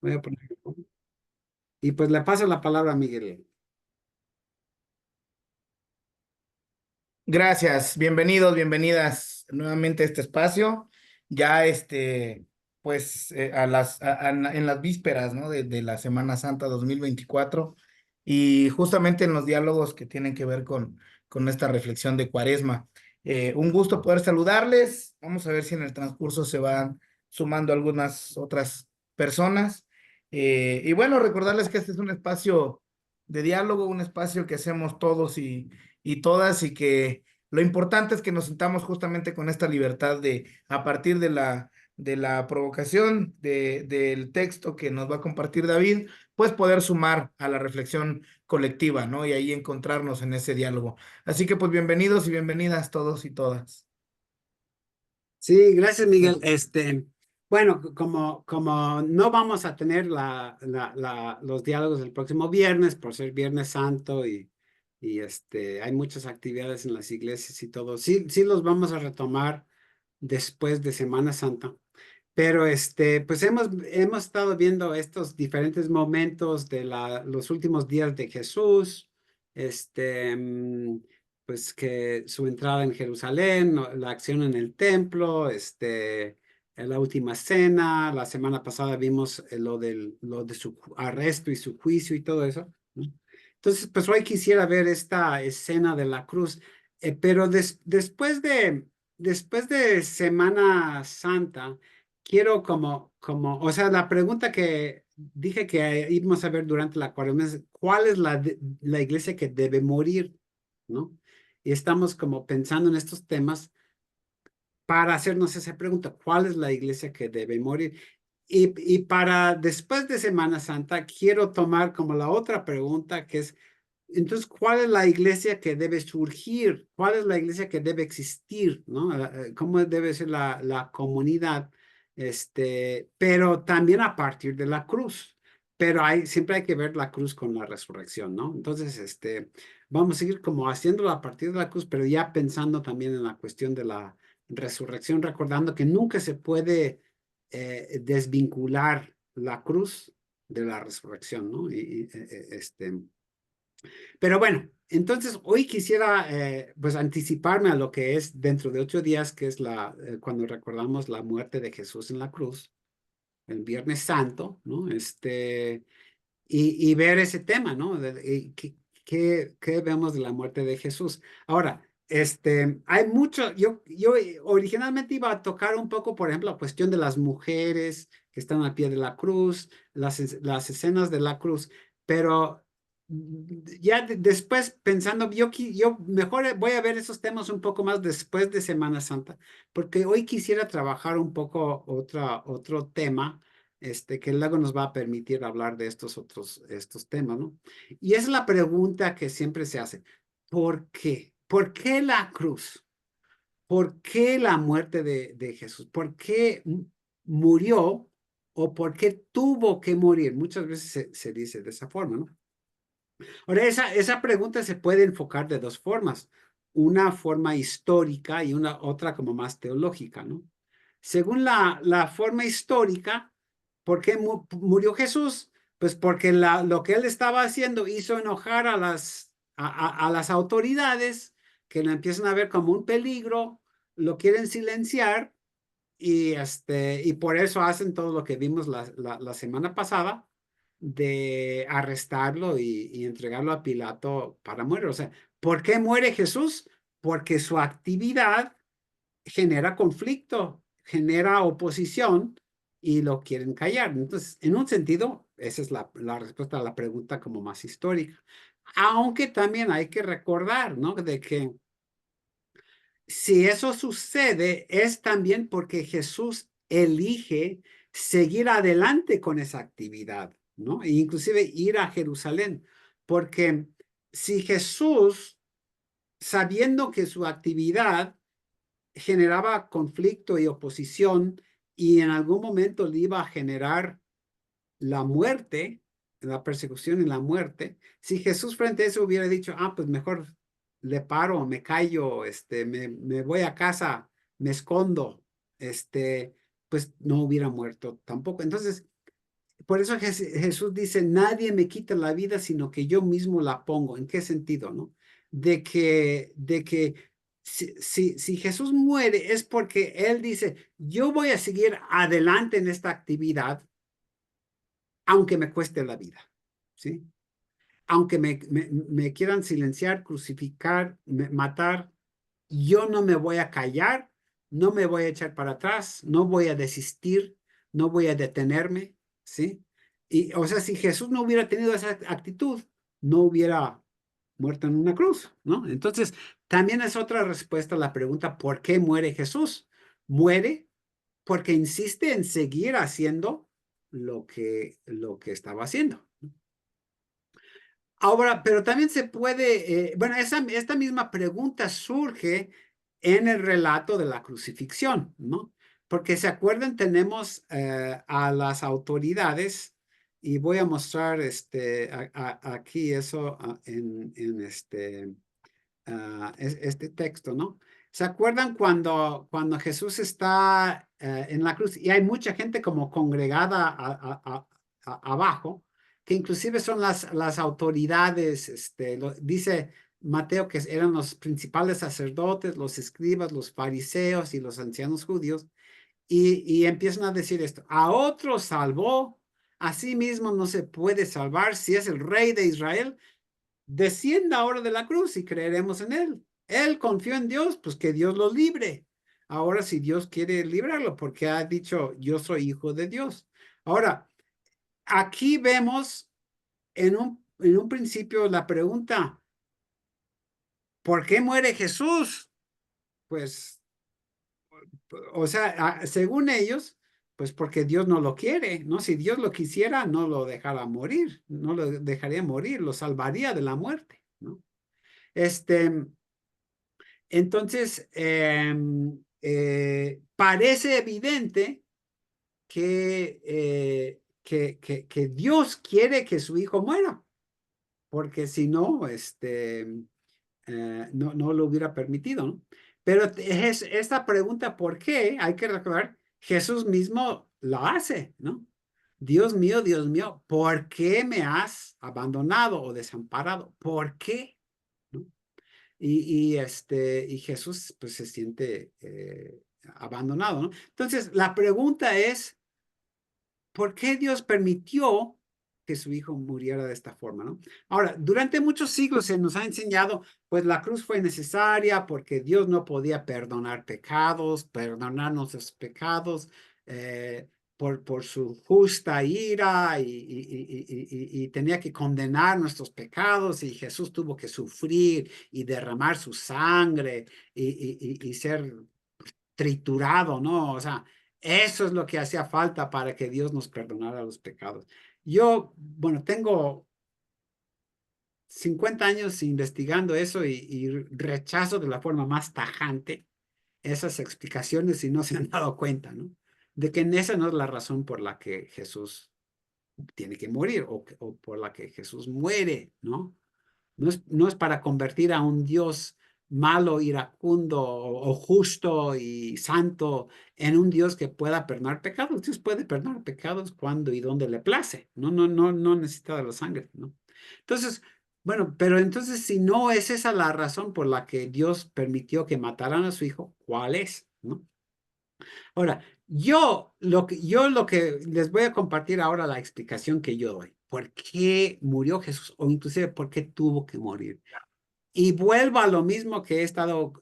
Voy a poner. Y pues le paso la palabra a Miguel. Gracias, bienvenidos, bienvenidas nuevamente a este espacio. Ya pues en las vísperas, ¿no? de la Semana Santa 2024 y justamente en los diálogos que tienen que ver con esta reflexión de Cuaresma. Un gusto poder saludarles. Vamos a ver si en el transcurso se van sumando algunas otras personas. Y bueno, recordarles que este es un espacio de diálogo, un espacio que hacemos todos y todas, y que lo importante es que nos sintamos justamente con esta libertad de, a partir de la provocación del texto que nos va a compartir David, pues poder sumar a la reflexión colectiva, ¿no? Y ahí encontrarnos en ese diálogo. Así que pues bienvenidos y bienvenidas todos y todas. Sí, gracias, Miguel. Bueno, como no vamos a tener los diálogos el próximo viernes, por ser Viernes Santo y hay muchas actividades en las iglesias y todo, sí los vamos a retomar después de Semana Santa. Pero pues hemos estado viendo estos diferentes momentos de los últimos días de Jesús, este, mm, pues que su entrada en Jerusalén, la acción en el templo, en la última cena, la semana pasada vimos lo de su arresto y su juicio y todo eso, ¿no? Entonces, pues hoy quisiera ver esta escena de la cruz, pero después de Semana Santa, quiero o sea, la pregunta que dije que íbamos a ver durante la cuaresma es, ¿cuál es la iglesia que debe morir? ¿No? Y estamos como pensando en estos temas para hacernos esa pregunta, ¿cuál es la iglesia que debe morir? Y para después de Semana Santa, quiero tomar como la otra pregunta que es, entonces, ¿cuál es la iglesia que debe surgir? ¿Cuál es la iglesia que debe existir? ¿No? ¿Cómo debe ser la comunidad? Pero también a partir de la cruz. Pero siempre hay que ver la cruz con la resurrección, ¿no? Entonces, vamos a seguir como haciéndolo a partir de la cruz, pero ya pensando también en la cuestión de la resurrección, recordando que nunca se puede desvincular la cruz de la resurrección, ¿no? Pero bueno, entonces hoy quisiera pues anticiparme a lo que es dentro de 8 días, que es cuando recordamos la muerte de Jesús en la cruz, el Viernes Santo, ¿no? Y ver ese tema, ¿no? ¿Qué vemos de la muerte de Jesús? Ahora, hay mucho, yo originalmente iba a tocar un poco, por ejemplo, la cuestión de las mujeres que están al pie de la cruz, las escenas de la cruz, pero ya después pensando, yo mejor voy a ver esos temas un poco más después de Semana Santa, porque hoy quisiera trabajar un poco otro tema que luego nos va a permitir hablar de estos temas, ¿no? Y es la pregunta que siempre se hace. ¿Por qué? ¿Por qué la cruz? ¿Por qué la muerte de Jesús? ¿Por qué murió o por qué tuvo que morir? Muchas veces se dice de esa forma, ¿no? Ahora, esa pregunta se puede enfocar de dos formas. Una forma histórica y una otra como más teológica, ¿no? Según la forma histórica, ¿por qué murió Jesús? Pues porque lo que él estaba haciendo hizo enojar a las autoridades que lo empiezan a ver como un peligro, lo quieren silenciar y por eso hacen todo lo que vimos la semana pasada de arrestarlo y entregarlo a Pilato para morir. O sea, ¿por qué muere Jesús? Porque su actividad genera conflicto, genera oposición y lo quieren callar. Entonces, en un sentido, esa es la respuesta a la pregunta como más histórica. Aunque también hay que recordar, ¿no? De que si eso sucede, es también porque Jesús elige seguir adelante con esa actividad, ¿no? E inclusive ir a Jerusalén, porque si Jesús, sabiendo que su actividad generaba conflicto y oposición y en algún momento le iba a generar la muerte, la persecución y la muerte, si Jesús frente a eso hubiera dicho, pues mejor le paro, me callo, me voy a casa, me escondo, pues no hubiera muerto tampoco. Entonces, por eso Jesús dice, nadie me quita la vida, sino que yo mismo la pongo. ¿En qué sentido, no? De que si Jesús muere es porque Él dice, yo voy a seguir adelante en esta actividad, aunque me cueste la vida, ¿sí? Aunque me quieran silenciar, crucificar, matar, yo no me voy a callar, no me voy a echar para atrás, no voy a desistir, no voy a detenerme, ¿sí? Y, o sea, si Jesús no hubiera tenido esa actitud, no hubiera muerto en una cruz, ¿no? Entonces, también es otra respuesta a la pregunta, ¿por qué muere Jesús? Muere porque insiste en seguir haciendo lo que estaba haciendo. Ahora, pero también se puede, bueno, esta misma pregunta surge en el relato de la crucifixión, ¿no? Porque se acuerdan, tenemos a las autoridades, y voy a mostrar aquí eso este texto, ¿no? ¿Se acuerdan cuando Jesús está en la cruz y hay mucha gente como congregada abajo, que inclusive son las autoridades, dice Mateo que eran los principales sacerdotes, los escribas, los fariseos y los ancianos judíos, y empiezan a decir esto, a otro salvó, a sí mismo no se puede salvar si es el rey de Israel, descienda ahora de la cruz y creeremos en él. Él confió en Dios, pues que Dios lo libre. Ahora, si Dios quiere librarlo, porque ha dicho, yo soy hijo de Dios. Ahora, aquí vemos en un principio la pregunta, ¿por qué muere Jesús? Pues, o sea, según ellos, pues porque Dios no lo quiere, ¿no? Si Dios lo quisiera, no lo dejara morir, no lo dejaría morir, lo salvaría de la muerte, ¿no? Este, Entonces, parece evidente que Dios quiere que su hijo muera, porque si no, no lo hubiera permitido, ¿no? Pero es esta pregunta, ¿por qué? Hay que recordar, Jesús mismo la hace, ¿no? Dios mío, ¿por qué me has abandonado o desamparado? ¿Por qué? ¿No? Y Jesús pues se siente abandonado, ¿no? Entonces, la pregunta es, ¿por qué Dios permitió que su hijo muriera de esta forma, ¿no? Ahora, durante muchos siglos se nos ha enseñado, pues la cruz fue necesaria porque Dios no podía perdonar pecados, perdonarnos los pecados, por su justa ira y tenía que condenar nuestros pecados y Jesús tuvo que sufrir y derramar su sangre y ser triturado, ¿no? O sea, eso es lo que hacía falta para que Dios nos perdonara los pecados. Yo, bueno, tengo 50 años investigando eso y rechazo de la forma más tajante esas explicaciones y no se han dado cuenta, ¿no? De que esa no es la razón por la que Jesús tiene que morir o por la que Jesús muere, ¿no? No es para convertir a un Dios malo, iracundo o justo y santo en un Dios que pueda perdonar pecados. Dios puede perdonar pecados cuando y donde le place. No necesita de la sangre, ¿no? Entonces, bueno, pero entonces si no es esa la razón por la que Dios permitió que mataran a su hijo, ¿cuál es? ¿No? Ahora, yo lo que les voy a compartir ahora la explicación que yo doy. ¿Por qué murió Jesús? O inclusive, ¿por qué tuvo que morir? Y vuelvo a lo mismo que he estado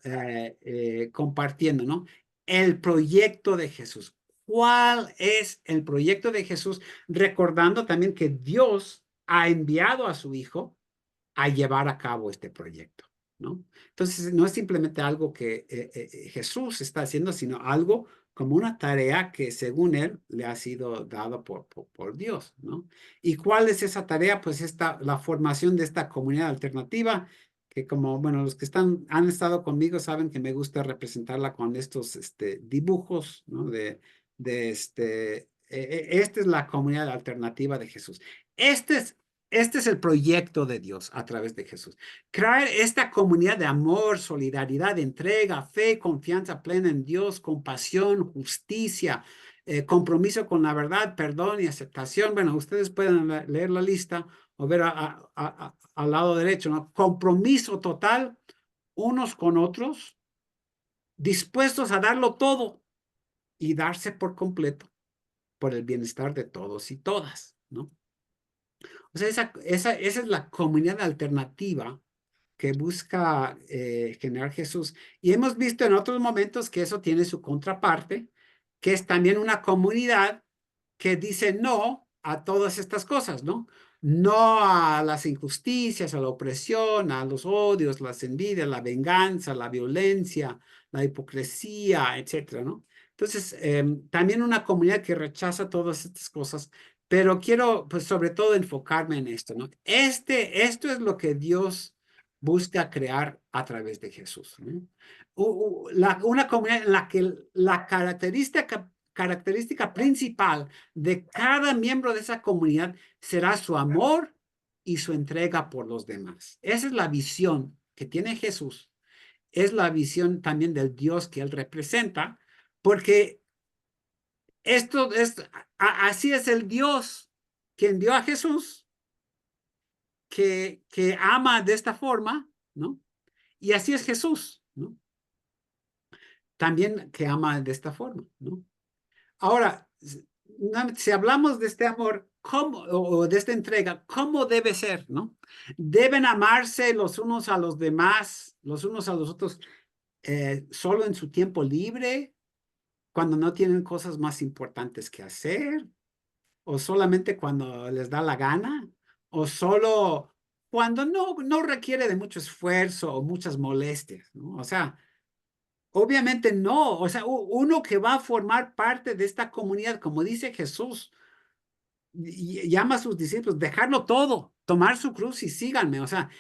compartiendo, ¿no? El proyecto de Jesús. ¿Cuál es el proyecto de Jesús? Recordando también que Dios ha enviado a su Hijo a llevar a cabo este proyecto, ¿no? Entonces, no es simplemente algo que Jesús está haciendo, sino algo como una tarea que según él le ha sido dado por Dios, ¿no? ¿Y cuál es esa tarea? Pues la formación de esta comunidad alternativa, que como, bueno, los que han estado conmigo saben que me gusta representarla con estos dibujos, ¿no? Esta es la comunidad alternativa de Jesús. Este es este es el proyecto de Dios a través de Jesús. Crear esta comunidad de amor, solidaridad, entrega, fe, confianza plena en Dios, compasión, justicia, compromiso con la verdad, perdón y aceptación. Bueno, ustedes pueden leer la lista o ver al lado derecho, ¿no? Compromiso total unos con otros, dispuestos a darlo todo y darse por completo por el bienestar de todos y todas, ¿no? O sea, esa es la comunidad alternativa que busca generar Jesús. Y hemos visto en otros momentos que eso tiene su contraparte, que es también una comunidad que dice no a todas estas cosas, ¿no? No a las injusticias, a la opresión, a los odios, las envidias, la venganza, la violencia, la hipocresía, etcétera, ¿no? Entonces, también una comunidad que rechaza todas estas cosas, pero quiero, pues, sobre todo enfocarme en esto, ¿no? Esto es lo que Dios busca crear a través de Jesús, ¿no? Una comunidad en la que la característica principal de cada miembro de esa comunidad será su amor y su entrega por los demás. Esa es la visión que tiene Jesús. Es la visión también del Dios que él representa, porque esto es, así es el Dios quien dio a Jesús, que ama de esta forma, ¿no? Y así es Jesús, ¿no? También que ama de esta forma, ¿no? Ahora, si hablamos de este amor, ¿cómo, o de esta entrega, cómo debe ser, ¿no? Deben amarse los unos a los demás, los unos a los otros, solo en su tiempo libre, cuando no tienen cosas más importantes que hacer, o solamente cuando les da la gana, o solo cuando no requiere de mucho esfuerzo o muchas molestias, ¿no? O sea, obviamente no, o sea, uno que va a formar parte de esta comunidad, como dice Jesús, y llama a sus discípulos, dejarlo todo, tomar su cruz y síganme, o sea,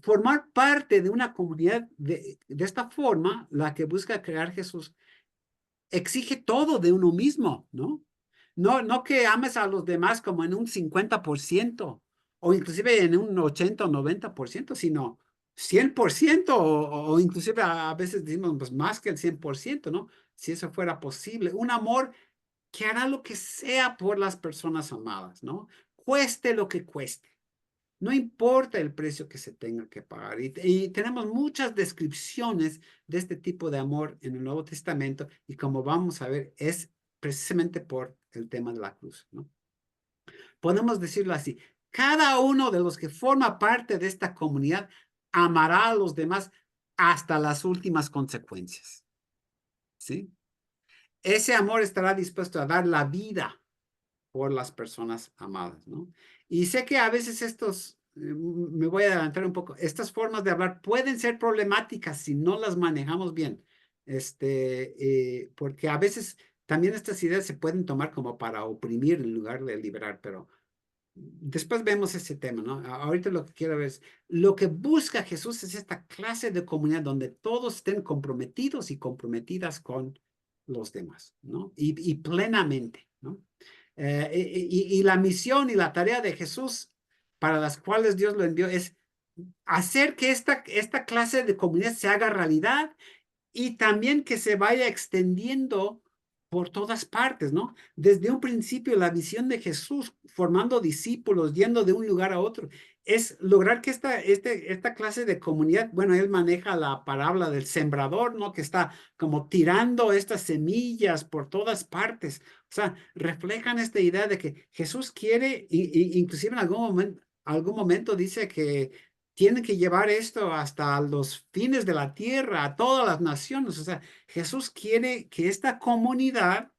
formar parte de una comunidad de esta forma, la que busca crear Jesús, exige todo de uno mismo, ¿no? No que ames a los demás como en un 50% o inclusive en un 80 o 90%, sino 100% o inclusive a veces decimos pues más que el 100%, ¿no? Si eso fuera posible. Un amor que hará lo que sea por las personas amadas, ¿no? Cueste lo que cueste. No importa el precio que se tenga que pagar. Y tenemos muchas descripciones de este tipo de amor en el Nuevo Testamento y como vamos a ver, es precisamente por el tema de la cruz, ¿no? Podemos decirlo así, cada uno de los que forma parte de esta comunidad amará a los demás hasta las últimas consecuencias, ¿sí? Ese amor estará dispuesto a dar la vida por las personas amadas, ¿no? Y sé que a veces me voy a adelantar un poco, estas formas de hablar pueden ser problemáticas si no las manejamos bien, porque a veces también estas ideas se pueden tomar como para oprimir en lugar de liberar, pero después vemos ese tema, ¿no? Ahorita lo que quiero ver es, lo que busca Jesús es esta clase de comunidad donde todos estén comprometidos y comprometidas con los demás, ¿no? Y plenamente, ¿no? Y la misión y la tarea de Jesús para las cuales Dios lo envió es hacer que esta clase de comunidad se haga realidad y también que se vaya extendiendo por todas partes, ¿no? Desde un principio, la visión de Jesús formando discípulos, yendo de un lugar a otro, es lograr que esta clase de comunidad, bueno, él maneja la parábola del sembrador, ¿no? Que está como tirando estas semillas por todas partes. O sea, reflejan esta idea de que Jesús quiere, inclusive en algún momento dice que tienen que llevar esto hasta los fines de la tierra, a todas las naciones. O sea, Jesús quiere que esta comunidad,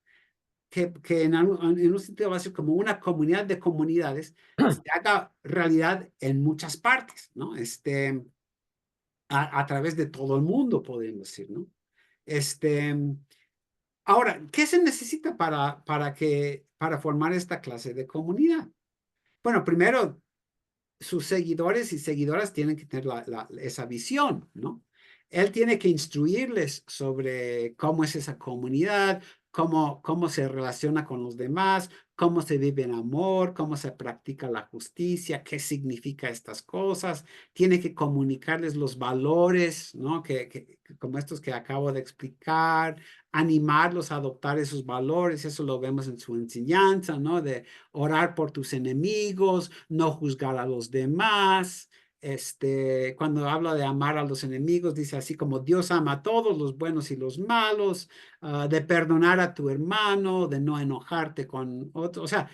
que en un sentido va a ser como una comunidad de comunidades, se haga realidad en muchas partes, ¿no? A través de todo el mundo, podemos decir, ¿no? Este, ahora, ¿qué se necesita para formar esta clase de comunidad? Bueno, primero, sus seguidores y seguidoras tienen que tener esa visión, ¿no? Él tiene que instruirles sobre cómo es esa comunidad, cómo se relaciona con los demás, cómo se vive en amor, cómo se practica la justicia, qué significa estas cosas. Tiene que comunicarles los valores, ¿no? Como estos que acabo de explicar, animarlos a adoptar esos valores. Eso lo vemos en su enseñanza, ¿no? De orar por tus enemigos, no juzgar a los demás. Cuando habla de amar a los enemigos, dice así como Dios ama a todos, los buenos y los malos, de perdonar a tu hermano, de no enojarte con otro. O sea,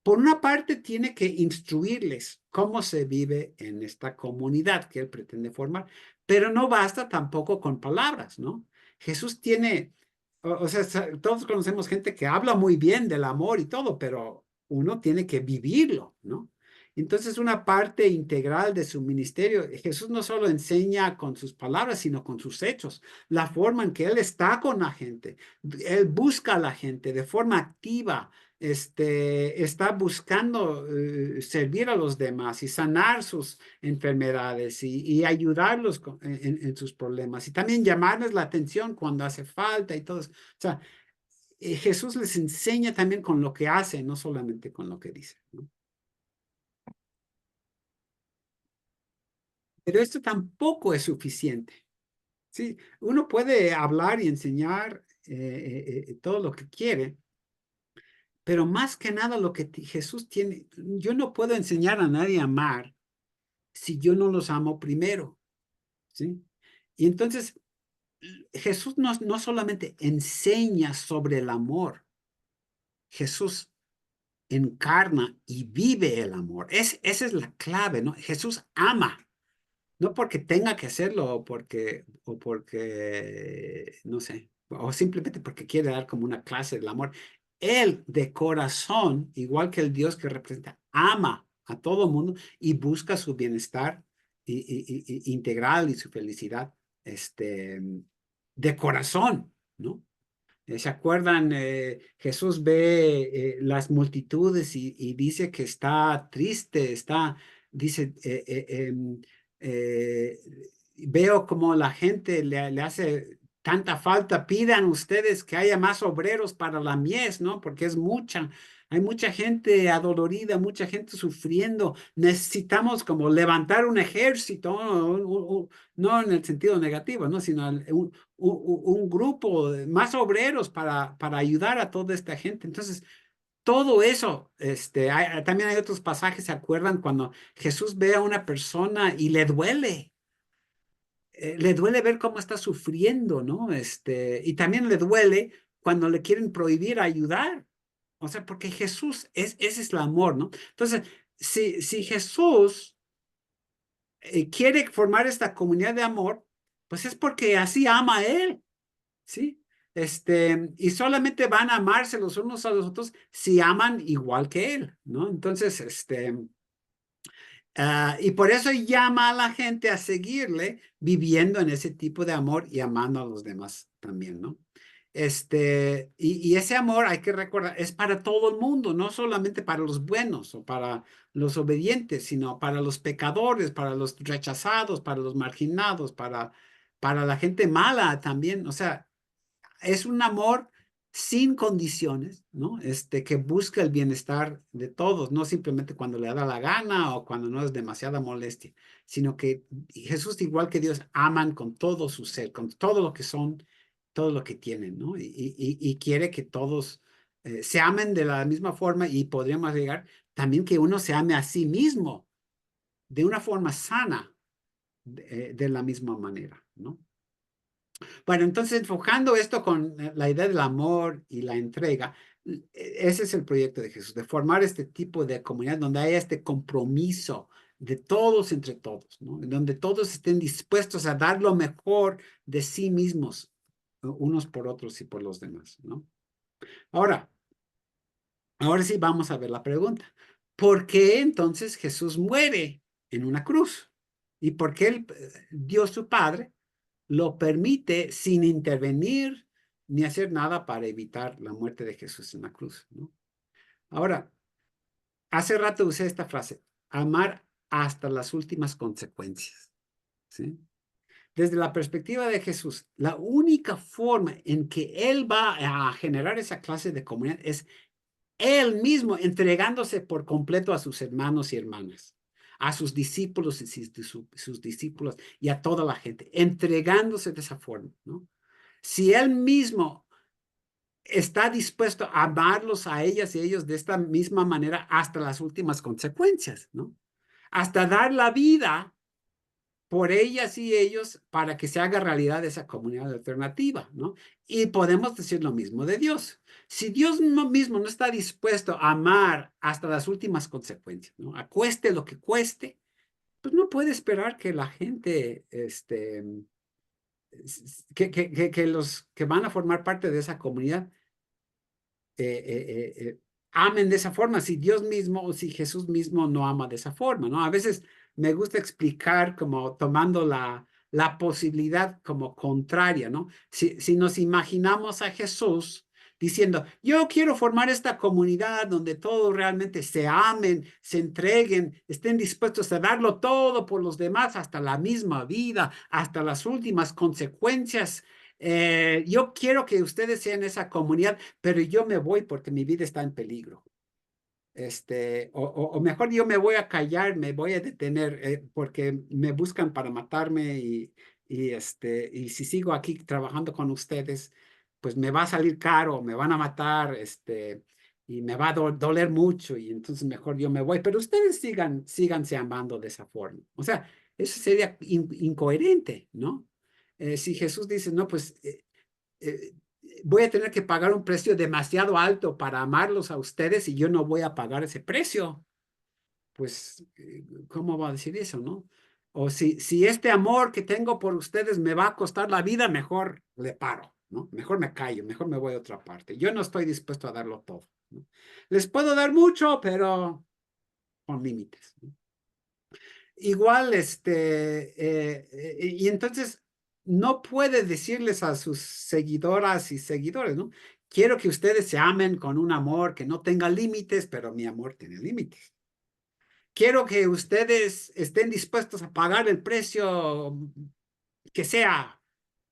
por una parte tiene que instruirles cómo se vive en esta comunidad que él pretende formar, pero no basta tampoco con palabras, ¿no? Jesús tiene, o sea, todos conocemos gente que habla muy bien del amor y todo, pero uno tiene que vivirlo, ¿no? Entonces, una parte integral de su ministerio, Jesús no solo enseña con sus palabras, sino con sus hechos, la forma en que Él está con la gente, Él busca a la gente de forma activa, está buscando servir a los demás y sanar sus enfermedades y ayudarlos en sus problemas y también llamarles la atención cuando hace falta y todo eso. O sea, Jesús les enseña también con lo que hace, no solamente con lo que dice, ¿no? Pero esto tampoco es suficiente. ¿Sí? Uno puede hablar y enseñar todo lo que quiere, pero más que nada lo que Jesús tiene, yo no puedo enseñar a nadie a amar si yo no los amo primero, ¿sí? Y entonces Jesús no solamente enseña sobre el amor, Jesús encarna y vive el amor. Esa es la clave, ¿no? Jesús ama, no porque tenga que hacerlo o porque, no sé, o simplemente porque quiere dar como una clase del amor. Él de corazón, igual que el Dios que representa, ama a todo mundo y busca su bienestar integral y su felicidad, de corazón, ¿no? ¿Se acuerdan? Jesús ve las multitudes y dice que está triste, dice, eh, veo como la gente le hace tanta falta, pidan ustedes que haya más obreros para la mies, ¿no? Porque es mucha. Hay mucha gente adolorida, mucha gente sufriendo. Necesitamos como levantar un ejército, ¿no? No en el sentido negativo, ¿no? Sino un grupo más obreros para ayudar a toda esta gente. Entonces, todo eso, también hay otros pasajes, ¿se acuerdan? Cuando Jesús ve a una persona y le duele ver cómo está sufriendo, ¿no? Y también le duele cuando le quieren prohibir ayudar. O sea, porque Jesús, ese es el amor, ¿no? Entonces, si Jesús quiere formar esta comunidad de amor, pues es porque así ama a Él. ¿Sí? Y solamente van a amarse los unos a los otros si aman igual que él, ¿no? Entonces, y por eso llama a la gente a seguirle viviendo en ese tipo de amor y amando a los demás también, ¿no? Y ese amor, hay que recordar, es para todo el mundo, no solamente para los buenos o para los obedientes, sino para los pecadores, para los rechazados, para los marginados, para la gente mala también. O sea, es un amor sin condiciones, ¿no? Que busca el bienestar de todos, no simplemente cuando le da la gana o cuando no es demasiada molestia, sino que Jesús, igual que Dios, aman con todo su ser, con todo lo que son, todo lo que tienen, ¿no? Y quiere que todos se amen de la misma forma y podríamos llegar también que uno se ame a sí mismo de una forma sana, de la misma manera, ¿no? Bueno, entonces enfocando esto con la idea del amor y la entrega, ese es el proyecto de Jesús, de formar este tipo de comunidad donde haya este compromiso de todos entre todos, ¿no? Donde todos estén dispuestos a dar lo mejor de sí mismos, unos por otros y por los demás, ¿no? Ahora, ahora sí vamos a ver la pregunta. ¿Por qué entonces Jesús muere en una cruz? ¿Y por qué Dios su Padre lo permite sin intervenir ni hacer nada para evitar la muerte de Jesús en la cruz, ¿no? Ahora, hace rato usé esta frase, amar hasta las últimas consecuencias, ¿sí? Desde la perspectiva de Jesús, la única forma en que Él va a generar esa clase de comunidad es Él mismo entregándose por completo a sus hermanos y hermanas, a sus discípulos y sus discípulos y a toda la gente, entregándose de esa forma, ¿no? Si Él mismo está dispuesto a amarlos a ellas y ellos de esta misma manera hasta las últimas consecuencias, ¿no? Hasta dar la vida por ellas y ellos para que se haga realidad esa comunidad alternativa, ¿no? Y podemos decir lo mismo de Dios. Si Dios mismo no está dispuesto a amar hasta las últimas consecuencias, ¿no? A cueste lo que cueste, pues no puede esperar que la gente, que los que van a formar parte de esa comunidad amen de esa forma, si Dios mismo o si Jesús mismo no ama de esa forma, ¿no? A veces me gusta explicar como tomando la posibilidad como contraria, ¿no? Si nos imaginamos a Jesús diciendo, yo quiero formar esta comunidad donde todos realmente se amen, se entreguen, estén dispuestos a darlo todo por los demás, hasta la misma vida, hasta las últimas consecuencias. Yo quiero que ustedes sean esa comunidad, pero yo me voy porque mi vida está en peligro. O mejor yo me voy a callar, me voy a detener porque me buscan para matarme y si sigo aquí trabajando con ustedes, pues me va a salir caro, me van a matar, y me va a doler mucho y entonces mejor yo me voy, pero ustedes síganse amando de esa forma. O sea, eso sería incoherente, ¿no? Si Jesús dice, no, pues eh, voy a tener que pagar un precio demasiado alto para amarlos a ustedes y yo no voy a pagar ese precio. Pues, ¿cómo va a decir eso, no? O si este amor que tengo por ustedes me va a costar la vida, mejor le paro, ¿no? Mejor me callo, mejor me voy a otra parte. Yo no estoy dispuesto a darlo todo, ¿no? Les puedo dar mucho, pero con límites, ¿no? Igual, y entonces no puede decirles a sus seguidoras y seguidores, ¿no? Quiero que ustedes se amen con un amor que no tenga límites, pero mi amor tiene límites. Quiero que ustedes estén dispuestos a pagar el precio que sea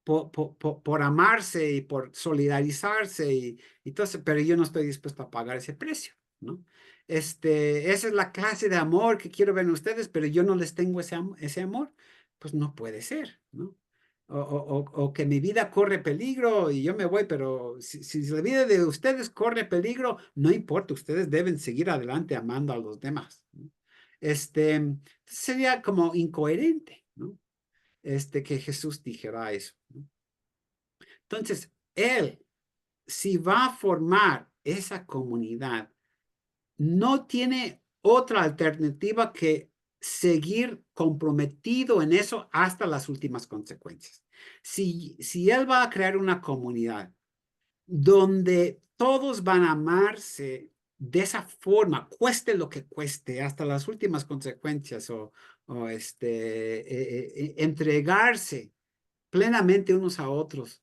por amarse y por solidarizarse y todo eso, pero yo no estoy dispuesto a pagar ese precio, ¿no? Esa es la clase de amor que quiero ver en ustedes, pero yo no les tengo ese amor, pues no puede ser, ¿no? O que mi vida corre peligro y yo me voy, pero si la vida de ustedes corre peligro, no importa, ustedes deben seguir adelante amando a los demás, ¿no? Sería como incoherente, ¿no? Que Jesús dijera eso, ¿no? Entonces, él, si va a formar esa comunidad, no tiene otra alternativa que seguir comprometido en eso hasta las últimas consecuencias. Si él va a crear una comunidad donde todos van a amarse de esa forma, cueste lo que cueste, hasta las últimas consecuencias, o entregarse plenamente unos a otros.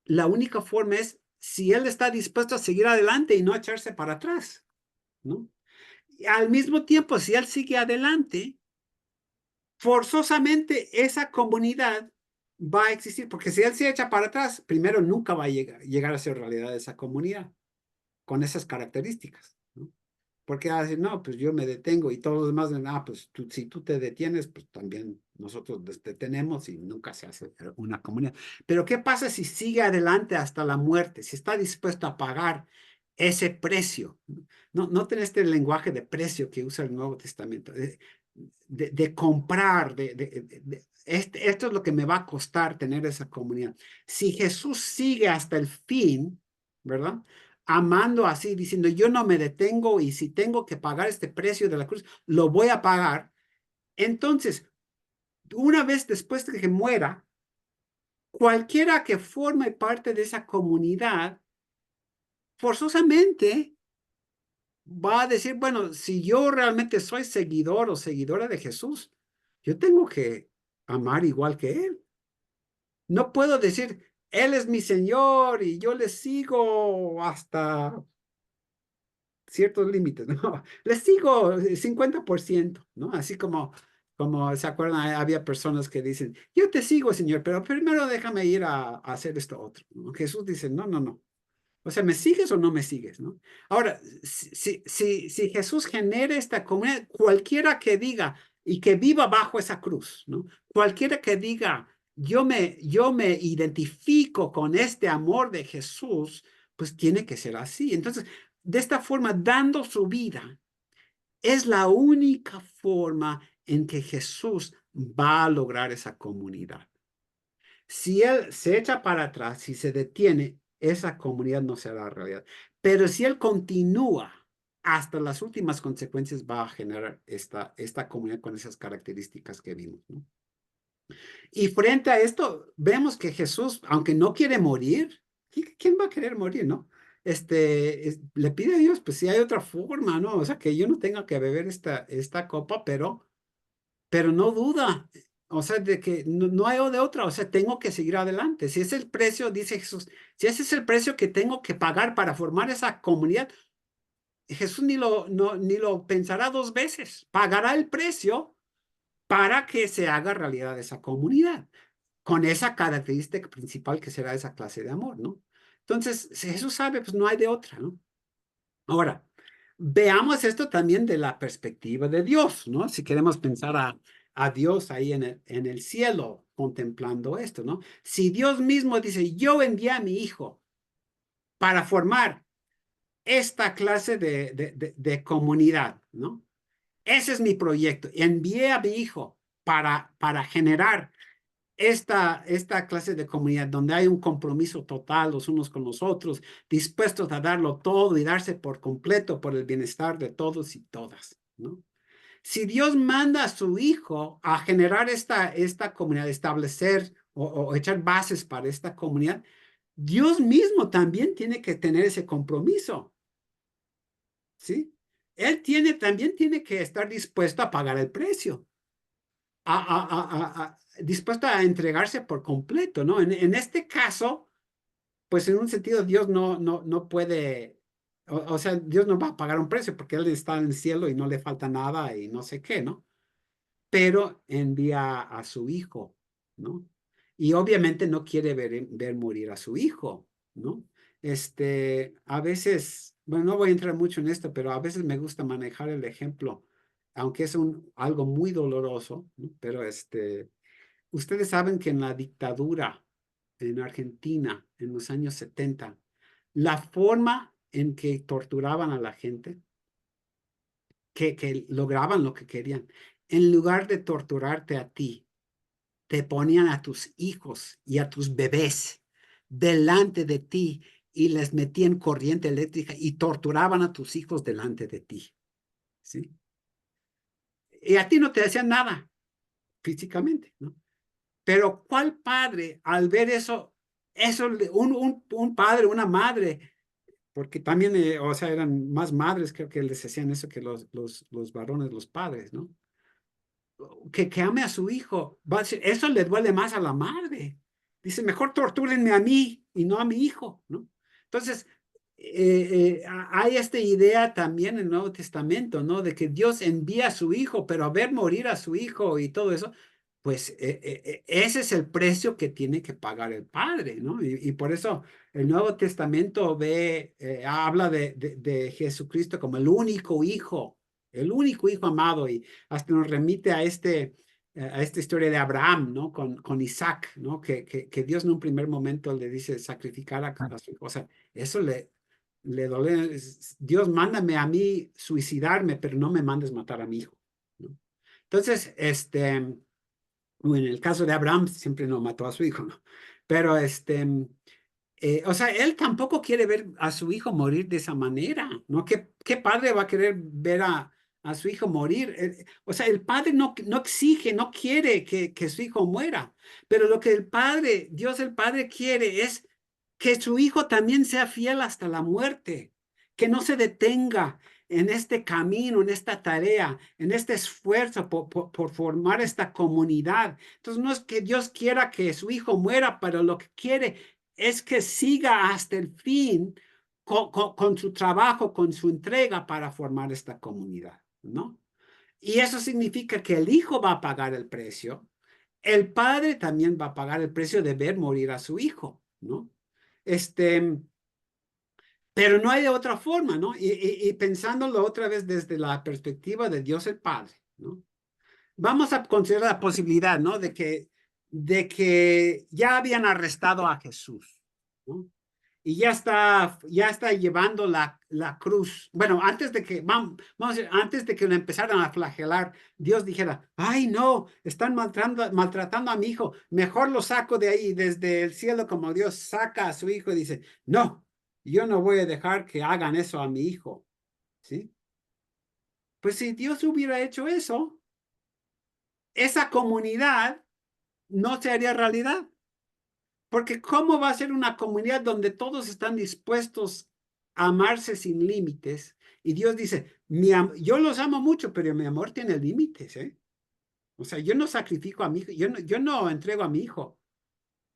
La única forma es si él está dispuesto a seguir adelante y no echarse para atrás, ¿no? Y al mismo tiempo, si él sigue adelante, forzosamente esa comunidad va a existir, porque si él se echa para atrás, primero nunca va a llegar a ser realidad esa comunidad con esas características, ¿no? Porque decir, no, pues yo me detengo y todos los demás, pues si tú te detienes, pues también nosotros nos detenemos y nunca se hace una comunidad. Pero ¿qué pasa si sigue adelante hasta la muerte? Si está dispuesto a pagar ese precio. No tiene este lenguaje de precio que usa el Nuevo Testamento, de comprar, esto es lo que me va a costar tener esa comunidad. Si Jesús sigue hasta el fin, ¿verdad? Amando así, diciendo, yo no me detengo y si tengo que pagar este precio de la cruz, lo voy a pagar. Entonces, una vez después de que muera, cualquiera que forme parte de esa comunidad, forzosamente va a decir, bueno, si yo realmente soy seguidor o seguidora de Jesús, yo tengo que amar igual que Él. No puedo decir, Él es mi Señor y yo le sigo hasta ciertos límites, ¿no? Les sigo 50%, ¿no? Así como se acuerdan, había personas que dicen, yo te sigo, Señor, pero primero déjame ir a hacer esto otro, ¿no? Jesús dice, no, no, no. O sea, ¿me sigues o no me sigues, no? Ahora, si Jesús genera esta comunidad, cualquiera que diga y que viva bajo esa cruz, ¿no? Cualquiera que diga, yo me identifico con este amor de Jesús, pues tiene que ser así. Entonces, de esta forma, dando su vida, es la única forma en que Jesús va a lograr esa comunidad. Si él se echa para atrás, si se detiene, esa comunidad no será realidad. Pero si él continúa hasta las últimas consecuencias, va a generar esta comunidad con esas características que vimos, ¿no? Y frente a esto, vemos que Jesús, aunque no quiere morir, ¿quién va a querer morir, no? Le pide a Dios, pues si hay otra forma, ¿no? O sea, que yo no tenga que beber esta copa, pero no duda, o sea, de que no hay de otra, o sea, tengo que seguir adelante. Si es el precio, dice Jesús, si ese es el precio que tengo que pagar para formar esa comunidad, Jesús ni lo pensará dos veces, pagará el precio para que se haga realidad esa comunidad, con esa característica principal que será esa clase de amor, ¿no? Entonces, si Jesús sabe, pues no hay de otra, ¿no? Ahora, veamos esto también de la perspectiva de Dios, ¿no? Si queremos pensar a Dios ahí en el cielo contemplando esto, ¿no? Si Dios mismo dice, yo envié a mi hijo para formar esta clase de comunidad, ¿no? Ese es mi proyecto. Envié a mi hijo para generar esta clase de comunidad donde hay un compromiso total los unos con los otros, dispuestos a darlo todo y darse por completo por el bienestar de todos y todas, ¿no? Si Dios manda a su hijo a generar esta comunidad, establecer o echar bases para esta comunidad, Dios mismo también tiene que tener ese compromiso, ¿sí? Él también tiene que estar dispuesto a pagar el precio. Dispuesto a entregarse por completo, ¿no? En este caso, pues en un sentido Dios no puede, o sea, Dios no va a pagar un precio porque Él está en el cielo y no le falta nada y no sé qué, ¿no? Pero envía a su hijo, ¿no? Y obviamente no quiere ver morir a su hijo, ¿no? A veces, bueno, no voy a entrar mucho en esto, pero a veces me gusta manejar el ejemplo, aunque es algo muy doloroso, ¿no? Pero ustedes saben que en la dictadura en Argentina en los años 70, la forma en que torturaban a la gente, que lograban lo que querían, en lugar de torturarte a ti, te ponían a tus hijos y a tus bebés delante de ti y les metían corriente eléctrica y torturaban a tus hijos delante de ti, ¿sí? Y a ti no te hacían nada físicamente, ¿no? Pero ¿cuál padre al ver eso, un padre, una madre, porque también, o sea, eran más madres, creo que les hacían eso que los varones, los padres, ¿no? Que ame a su hijo, va a decir, eso le duele más a la madre. Dice, mejor tortúrenme a mí y no a mi hijo, ¿no? Entonces, hay esta idea también en el Nuevo Testamento, ¿no? De que Dios envía a su hijo, pero a ver morir a su hijo y todo eso, pues ese es el precio que tiene que pagar el padre, ¿no? Y por eso el Nuevo Testamento habla de Jesucristo como el único hijo amado, y hasta nos remite a esta historia de Abraham, ¿no? Con Isaac, ¿no? Que Dios en un primer momento le dice sacrificar a su hijo. O sea, eso le duele. Dios, mándame a mí suicidarme, pero no me mandes matar a mi hijo, ¿no? Entonces, bueno, en el caso de Abraham siempre no mató a su hijo, ¿no? Pero o sea, él tampoco quiere ver a su hijo morir de esa manera, ¿no? ¿Qué padre va a querer ver a su hijo morir? O sea, el padre no exige, no quiere que su hijo muera, pero lo que Dios el Padre quiere es que su hijo también sea fiel hasta la muerte, que no se detenga en este camino, en esta tarea, en este esfuerzo por formar esta comunidad. Entonces, no es que Dios quiera que su hijo muera, pero lo que quiere es que siga hasta el fin con su trabajo, con su entrega para formar esta comunidad, ¿no? Y eso significa que el hijo va a pagar el precio, el padre también va a pagar el precio de ver morir a su hijo, ¿no? Este, Pero no hay de otra forma, ¿no? Y pensándolo otra vez desde la perspectiva de Dios el Padre, ¿no? Vamos a considerar la posibilidad, ¿no? De que ya habían arrestado a Jesús, ¿no? Y ya está llevando la cruz. Bueno, vamos a decir, antes de que lo empezaran a flagelar, Dios dijera, ay, no, están maltratando a mi hijo, mejor lo saco de ahí desde el cielo como Dios saca a su hijo y dice, no, yo no voy a dejar que hagan eso a mi hijo, ¿sí? Pues si Dios hubiera hecho eso, esa comunidad no se haría realidad. Porque ¿cómo va a ser una comunidad donde todos están dispuestos a amarse sin límites? Y Dios dice, yo los amo mucho, pero mi amor tiene límites, ¿eh? O sea, yo no sacrifico a mi hijo, yo no entrego a mi hijo.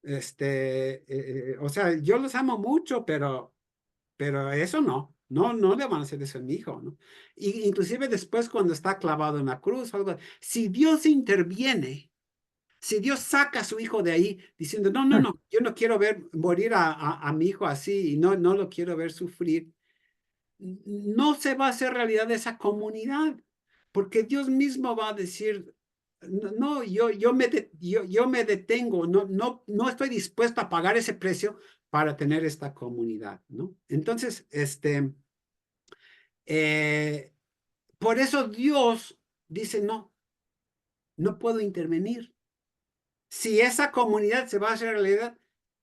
O sea, yo los amo mucho, pero eso no le van a hacer eso a mi hijo, ¿no? Y inclusive después cuando está clavado en la cruz o algo, si Dios interviene, si Dios saca a su hijo de ahí diciendo, no, no, no, yo no quiero ver morir a mi hijo así y no lo quiero ver sufrir, no se va a hacer realidad esa comunidad, porque Dios mismo va a decir, no, no, yo me detengo, no estoy dispuesto a pagar ese precio para tener esta comunidad, ¿no? Entonces, eh, por eso Dios dice, no puedo intervenir. Si esa comunidad se va a hacer realidad,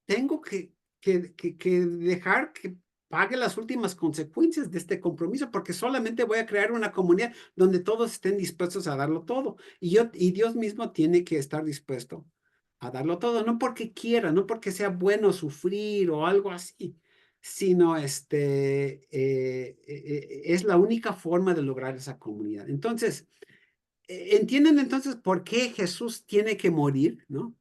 tengo que dejar que pague las últimas consecuencias de este compromiso, porque solamente voy a crear una comunidad donde todos estén dispuestos a darlo todo. Y Dios mismo tiene que estar dispuesto a darlo todo, no porque quiera, no porque sea bueno sufrir o algo así, sino es la única forma de lograr esa comunidad. Entonces, ¿entienden entonces por qué Jesús tiene que morir, no?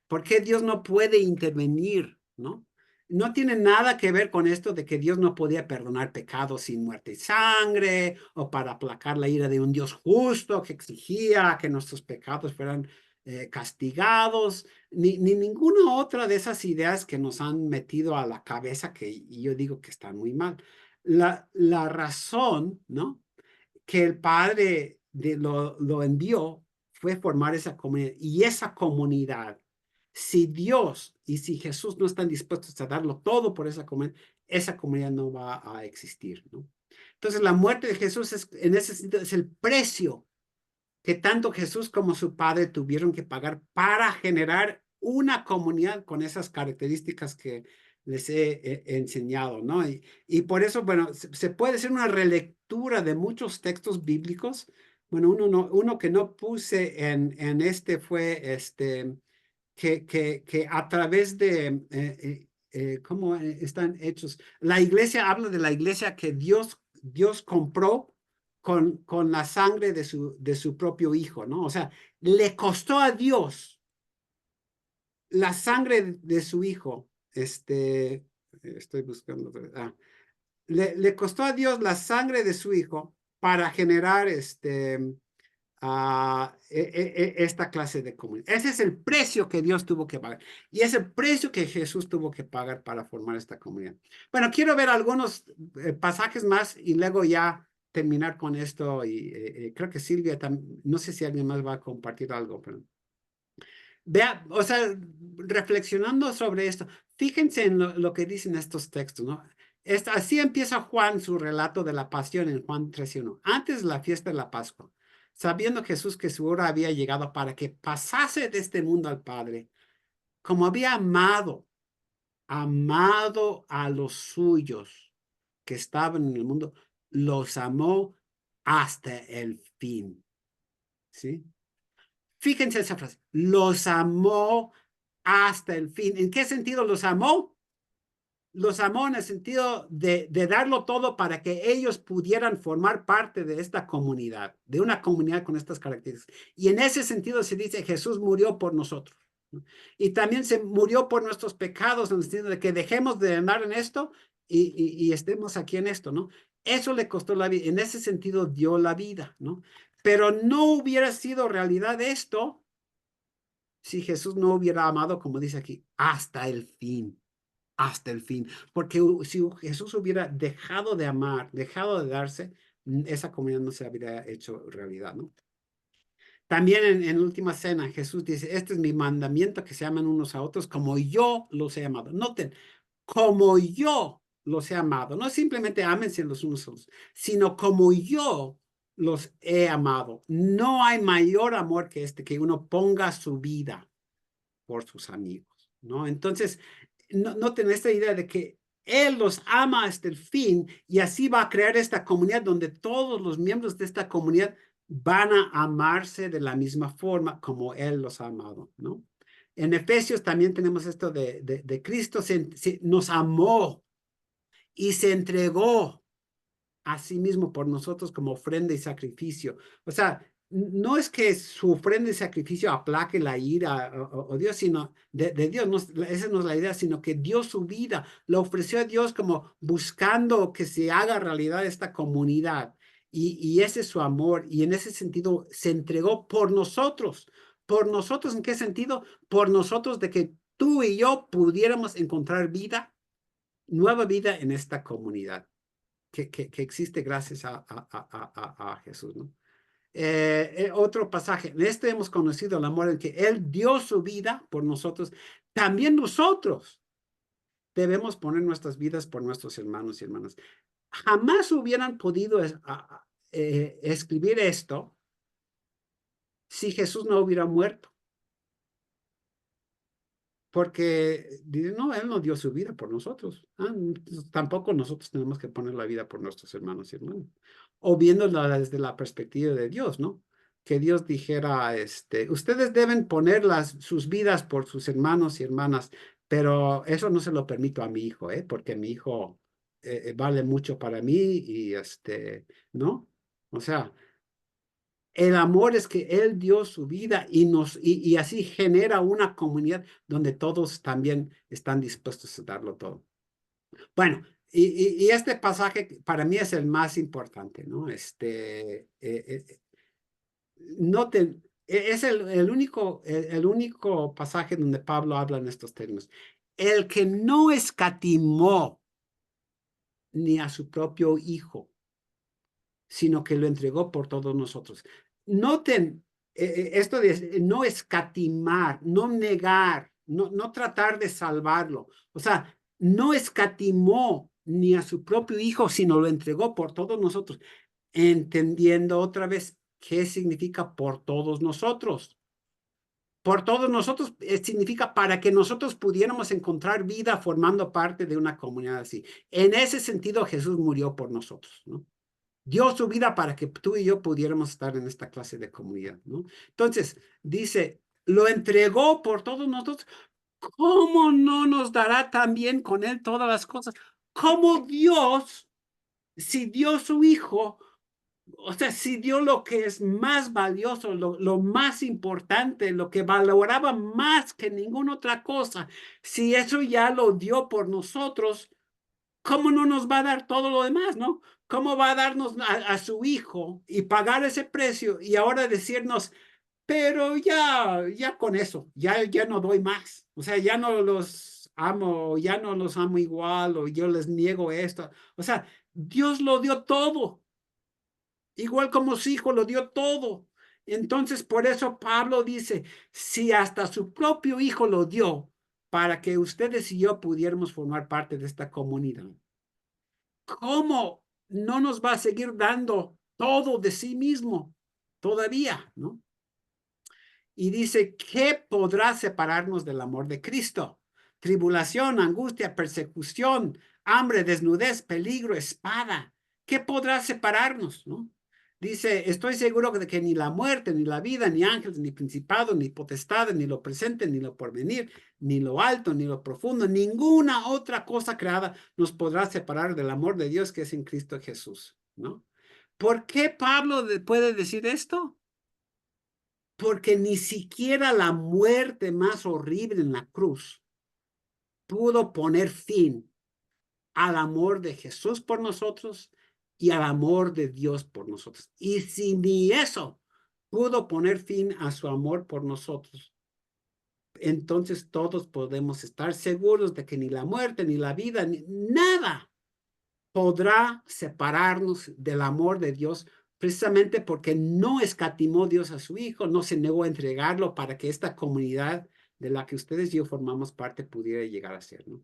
¿Por qué Dios no puede intervenir, no? No tiene nada que ver con esto de que Dios no podía perdonar pecados sin muerte y sangre, o para aplacar la ira de un Dios justo que exigía que nuestros pecados fueran castigados, ni ninguna otra de esas ideas que nos han metido a la cabeza que yo digo que están muy mal. La razón, ¿no? Que el Padre lo envió fue formar esa comunidad. Y esa comunidad, si Dios y si Jesús no están dispuestos a darlo todo por esa comunidad no va a existir, ¿no? Entonces, la muerte de Jesús en ese sentido es el precio que tanto Jesús como su Padre tuvieron que pagar para generar una comunidad con esas características que les he enseñado, ¿no? Y por eso, bueno, se puede hacer una relectura de muchos textos bíblicos. Bueno, uno que no puse en este fue que a través de, ¿cómo están hechos? La iglesia habla de la iglesia que Dios compró con la sangre de su propio hijo, ¿no? O sea, le costó a Dios la sangre de su hijo, estoy buscando, le costó a Dios la sangre de su hijo para generar esta clase de comunidad. Ese es el precio que Dios tuvo que pagar y es el precio que Jesús tuvo que pagar para formar esta comunidad. Bueno, quiero ver algunos pasajes más y luego ya terminar con esto y creo que Silvia, no sé si alguien más va a compartir algo, pero vea, o sea, reflexionando sobre esto, fíjense en lo que dicen estos textos, ¿no? Así empieza Juan su relato de la pasión en Juan 13:1. Antes de la fiesta de la Pascua, sabiendo Jesús que su hora había llegado para que pasase de este mundo al Padre, como había amado a los suyos que estaban en el mundo, los amó hasta el fin, ¿sí? Fíjense esa frase, los amó hasta el fin. ¿En qué sentido los amó? Los amó en el sentido de darlo todo para que ellos pudieran formar parte de esta comunidad, de una comunidad con estas características. Y en ese sentido se dice, Jesús murió por nosotros, ¿no? Y también se murió por nuestros pecados, en el sentido de que dejemos de andar en esto y estemos aquí en esto, ¿no? Eso le costó la vida, en ese sentido dio la vida, ¿no? Pero no hubiera sido realidad esto si Jesús no hubiera amado, como dice aquí, hasta el fin. hasta el fin. Porque si Jesús hubiera dejado de amar, dejado de darse, esa comunidad no se habría hecho realidad, ¿no? También en última cena, Jesús dice, este es mi mandamiento, que se amen unos a otros como yo los he amado. Noten, como yo los he amado. No simplemente ámense los unos a los, sino como yo los he amado. No hay mayor amor que este, que uno ponga su vida por sus amigos, ¿no? Entonces, noten esta idea de que Él los ama hasta el fin y así va a crear esta comunidad donde todos los miembros de esta comunidad van a amarse de la misma forma como Él los ha amado, ¿no? En Efesios también tenemos esto de Cristo nos amó y se entregó a sí mismo por nosotros como ofrenda y sacrificio. O sea, no es que su ofrenda y sacrificio aplaque la ira o Dios, sino de Dios, no, esa no es la idea, sino que dio su vida, lo ofreció a Dios como buscando que se haga realidad esta comunidad. Y ese es su amor, y en ese sentido se entregó por nosotros. ¿Por nosotros en qué sentido? Por nosotros de que tú y yo pudiéramos encontrar vida, nueva vida en esta comunidad que existe gracias a Jesús, ¿no? Otro pasaje, en este hemos conocido el amor en que Él dio su vida por nosotros. También nosotros debemos poner nuestras vidas por nuestros hermanos y hermanas. Jamás hubieran podido escribir esto si Jesús no hubiera muerto. Porque no, Él no dio su vida por nosotros. Tampoco nosotros tenemos que poner la vida por nuestros hermanos y hermanas. O viéndola desde la perspectiva de Dios, ¿no? Que Dios dijera, ustedes deben poner sus vidas por sus hermanos y hermanas, pero eso no se lo permito a mi hijo, ¿eh? Porque mi hijo vale mucho para mí y ¿no? O sea, el amor es que Él dio su vida y así genera una comunidad donde todos también están dispuestos a darlo todo. Bueno, y este pasaje para mí es el más importante, ¿no? Noten, es el único pasaje donde Pablo habla en estos términos. El que no escatimó ni a su propio hijo, sino que lo entregó por todos nosotros. Noten esto de no escatimar, no negar, no tratar de salvarlo. O sea, no escatimó ni a su propio hijo, sino lo entregó por todos nosotros, entendiendo otra vez qué significa por todos nosotros. Por todos nosotros significa para que nosotros pudiéramos encontrar vida formando parte de una comunidad así. En ese sentido, Jesús murió por nosotros, ¿no? Dio su vida para que tú y yo pudiéramos estar en esta clase de comunidad, ¿no? Entonces, dice, lo entregó por todos nosotros. ¿Cómo no nos dará también con él todas las cosas? ¿Cómo Dios, si dio su hijo, o sea, si dio lo que es más valioso, lo más importante, lo que valoraba más que ninguna otra cosa, si eso ya lo dio por nosotros, ¿cómo no nos va a dar todo lo demás, no? ¿Cómo va a darnos a su hijo y pagar ese precio y ahora decirnos, pero ya con eso, ya no doy más? O sea, ya no los amo, ya no los amo igual, o yo les niego esto. O sea, Dios lo dio todo, igual como su hijo lo dio todo. Entonces, por eso Pablo dice, si hasta su propio hijo lo dio, para que ustedes y yo pudiéramos formar parte de esta comunidad, ¿cómo no nos va a seguir dando todo de sí mismo todavía, ¿no? Y dice, ¿qué podrá separarnos del amor de Cristo? Tribulación, angustia, persecución, hambre, desnudez, peligro, espada. ¿Qué podrá separarnos, no? Dice, estoy seguro de que ni la muerte, ni la vida, ni ángeles, ni principados, ni potestades, ni lo presente, ni lo porvenir, ni lo alto, ni lo profundo, ninguna otra cosa creada nos podrá separar del amor de Dios que es en Cristo Jesús, ¿no? ¿Por qué Pablo puede decir esto? Porque ni siquiera la muerte más horrible en la cruz pudo poner fin al amor de Jesús por nosotros y al amor de Dios por nosotros. Y si ni eso pudo poner fin a su amor por nosotros, entonces todos podemos estar seguros de que ni la muerte, ni la vida, ni nada podrá separarnos del amor de Dios, precisamente porque no escatimó Dios a su Hijo, no se negó a entregarlo para que esta comunidad de la que ustedes y yo formamos parte pudiera llegar a ser, ¿no?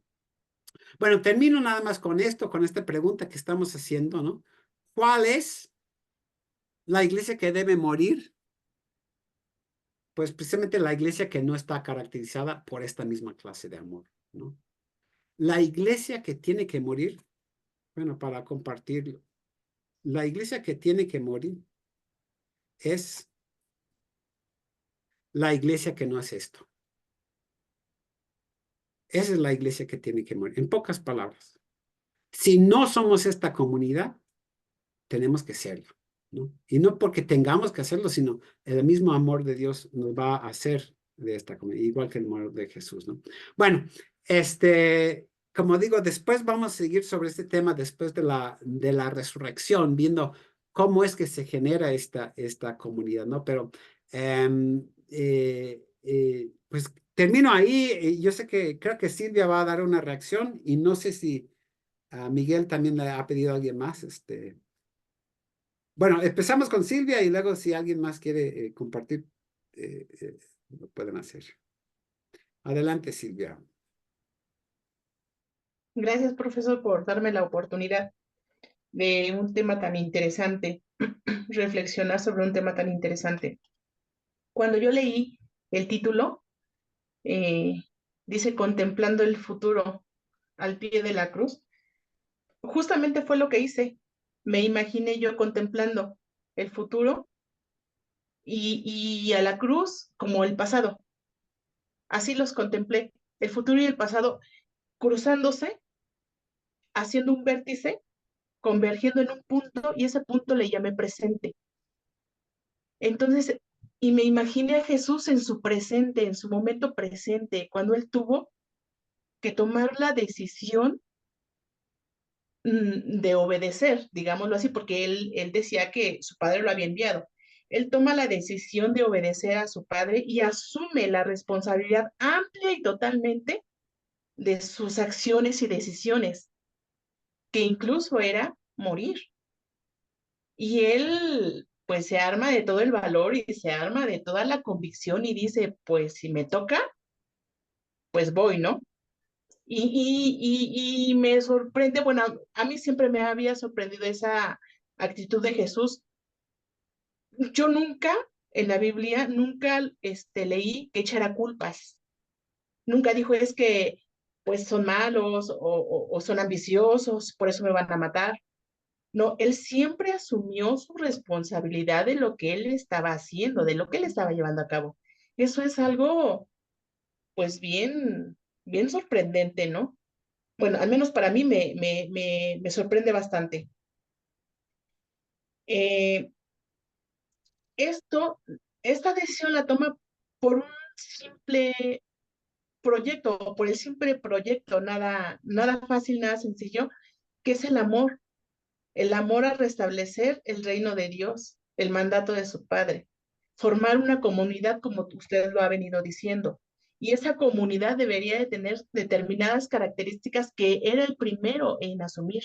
Bueno, termino nada más con esto, con esta pregunta que estamos haciendo, ¿no? ¿Cuál es la iglesia que debe morir? Pues precisamente la iglesia que no está caracterizada por esta misma clase de amor, ¿no? La iglesia que tiene que morir, bueno, para compartirlo, la iglesia que tiene que morir es la iglesia que no hace esto. Esa es la iglesia que tiene que morir. En pocas palabras, si no somos esta comunidad, tenemos que serlo, ¿no? Y no porque tengamos que hacerlo, sino el mismo amor de Dios nos va a hacer de esta comunidad, igual que el amor de Jesús, ¿no? Bueno, como digo, después vamos a seguir sobre este tema después de la resurrección, viendo cómo es que se genera esta comunidad, ¿no? Pero, pues termino ahí. Yo sé que creo que Silvia va a dar una reacción y no sé si a Miguel también le ha pedido a alguien más, bueno, empezamos con Silvia y luego si alguien más quiere compartir, lo pueden hacer. Adelante, Silvia. Gracias, profesor, por darme la oportunidad de un tema tan interesante, reflexionar sobre un tema tan interesante. Cuando yo leí el título, eh, dice contemplando el futuro al pie de la cruz, justamente fue lo que hice. Me imaginé yo contemplando el futuro y a la cruz como el pasado. Así los contemplé, el futuro y el pasado cruzándose, haciendo un vértice, convergiendo en un punto, y ese punto le llamé presente. Entonces, y me imaginé a Jesús en su presente, en su momento presente, cuando él tuvo que tomar la decisión de obedecer, digámoslo así, porque él decía que su padre lo había enviado. Él toma la decisión de obedecer a su padre y asume la responsabilidad amplia y totalmente de sus acciones y decisiones, que incluso era morir. Y él, pues, se arma de todo el valor y se arma de toda la convicción y dice, pues, si me toca, pues voy, ¿no? Y me sorprende, bueno, a mí siempre me había sorprendido esa actitud de Jesús. Yo nunca, en la Biblia, nunca leí que echara culpas. Nunca dijo, es que, pues, son malos o son ambiciosos, por eso me van a matar. No, él siempre asumió su responsabilidad de lo que él estaba haciendo, de lo que él estaba llevando a cabo. Eso es algo, pues, bien sorprendente, ¿no? Bueno, al menos para mí me sorprende bastante. Eh, esto, esta decisión la toma por un simple proyecto, por el simple proyecto, nada fácil, nada sencillo, que es el amor a restablecer el reino de Dios, el mandato de su Padre, formar una comunidad como usted lo ha venido diciendo. Y esa comunidad debería de tener determinadas características que era el primero en asumir.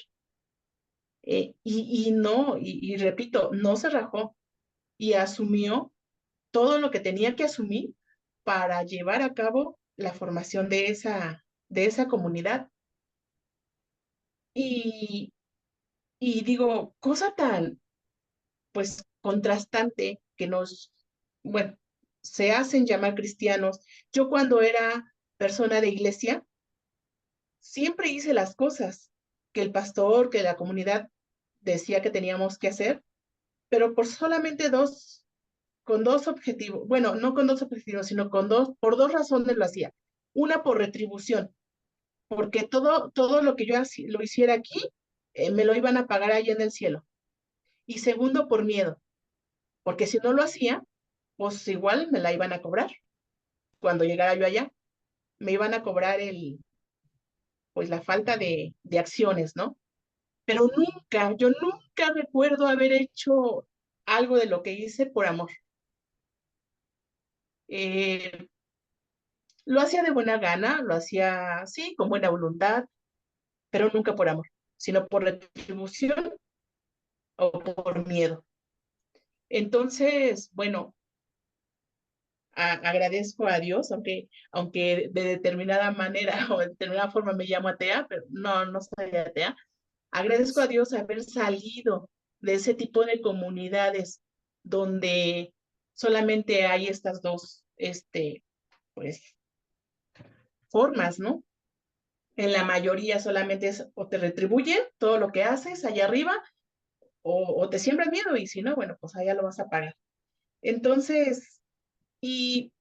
Y no, y repito, no se rajó y asumió todo lo que tenía que asumir para llevar a cabo la formación de esa comunidad. Y, y digo, cosa tan, pues, contrastante que bueno, se hacen llamar cristianos. Yo cuando era persona de iglesia, siempre hice las cosas que el pastor, que la comunidad decía que teníamos que hacer, pero por solamente con dos objetivos, bueno, no con dos objetivos, sino por dos razones lo hacía. Una por retribución, porque todo lo que yo lo hiciera aquí, me lo iban a pagar allá en el cielo. Y segundo, por miedo, porque si no lo hacía, pues igual me la iban a cobrar. Cuando llegara yo allá, me iban a cobrar pues la falta de acciones, ¿no? Pero yo nunca recuerdo haber hecho algo de lo que hice por amor. Eh, Lo hacía de buena gana, lo hacía, sí, con buena voluntad, pero nunca por amor, sino por retribución o por miedo. Entonces, bueno, agradezco a Dios, aunque de determinada manera o de determinada forma me llamo atea, pero no soy atea. Agradezco a Dios haber salido de ese tipo de comunidades donde solamente hay estas dos, pues, formas, ¿no? En la mayoría solamente es o te retribuyen todo lo que haces allá arriba o te siembran miedo y si no, bueno, pues allá lo vas a pagar. Entonces, y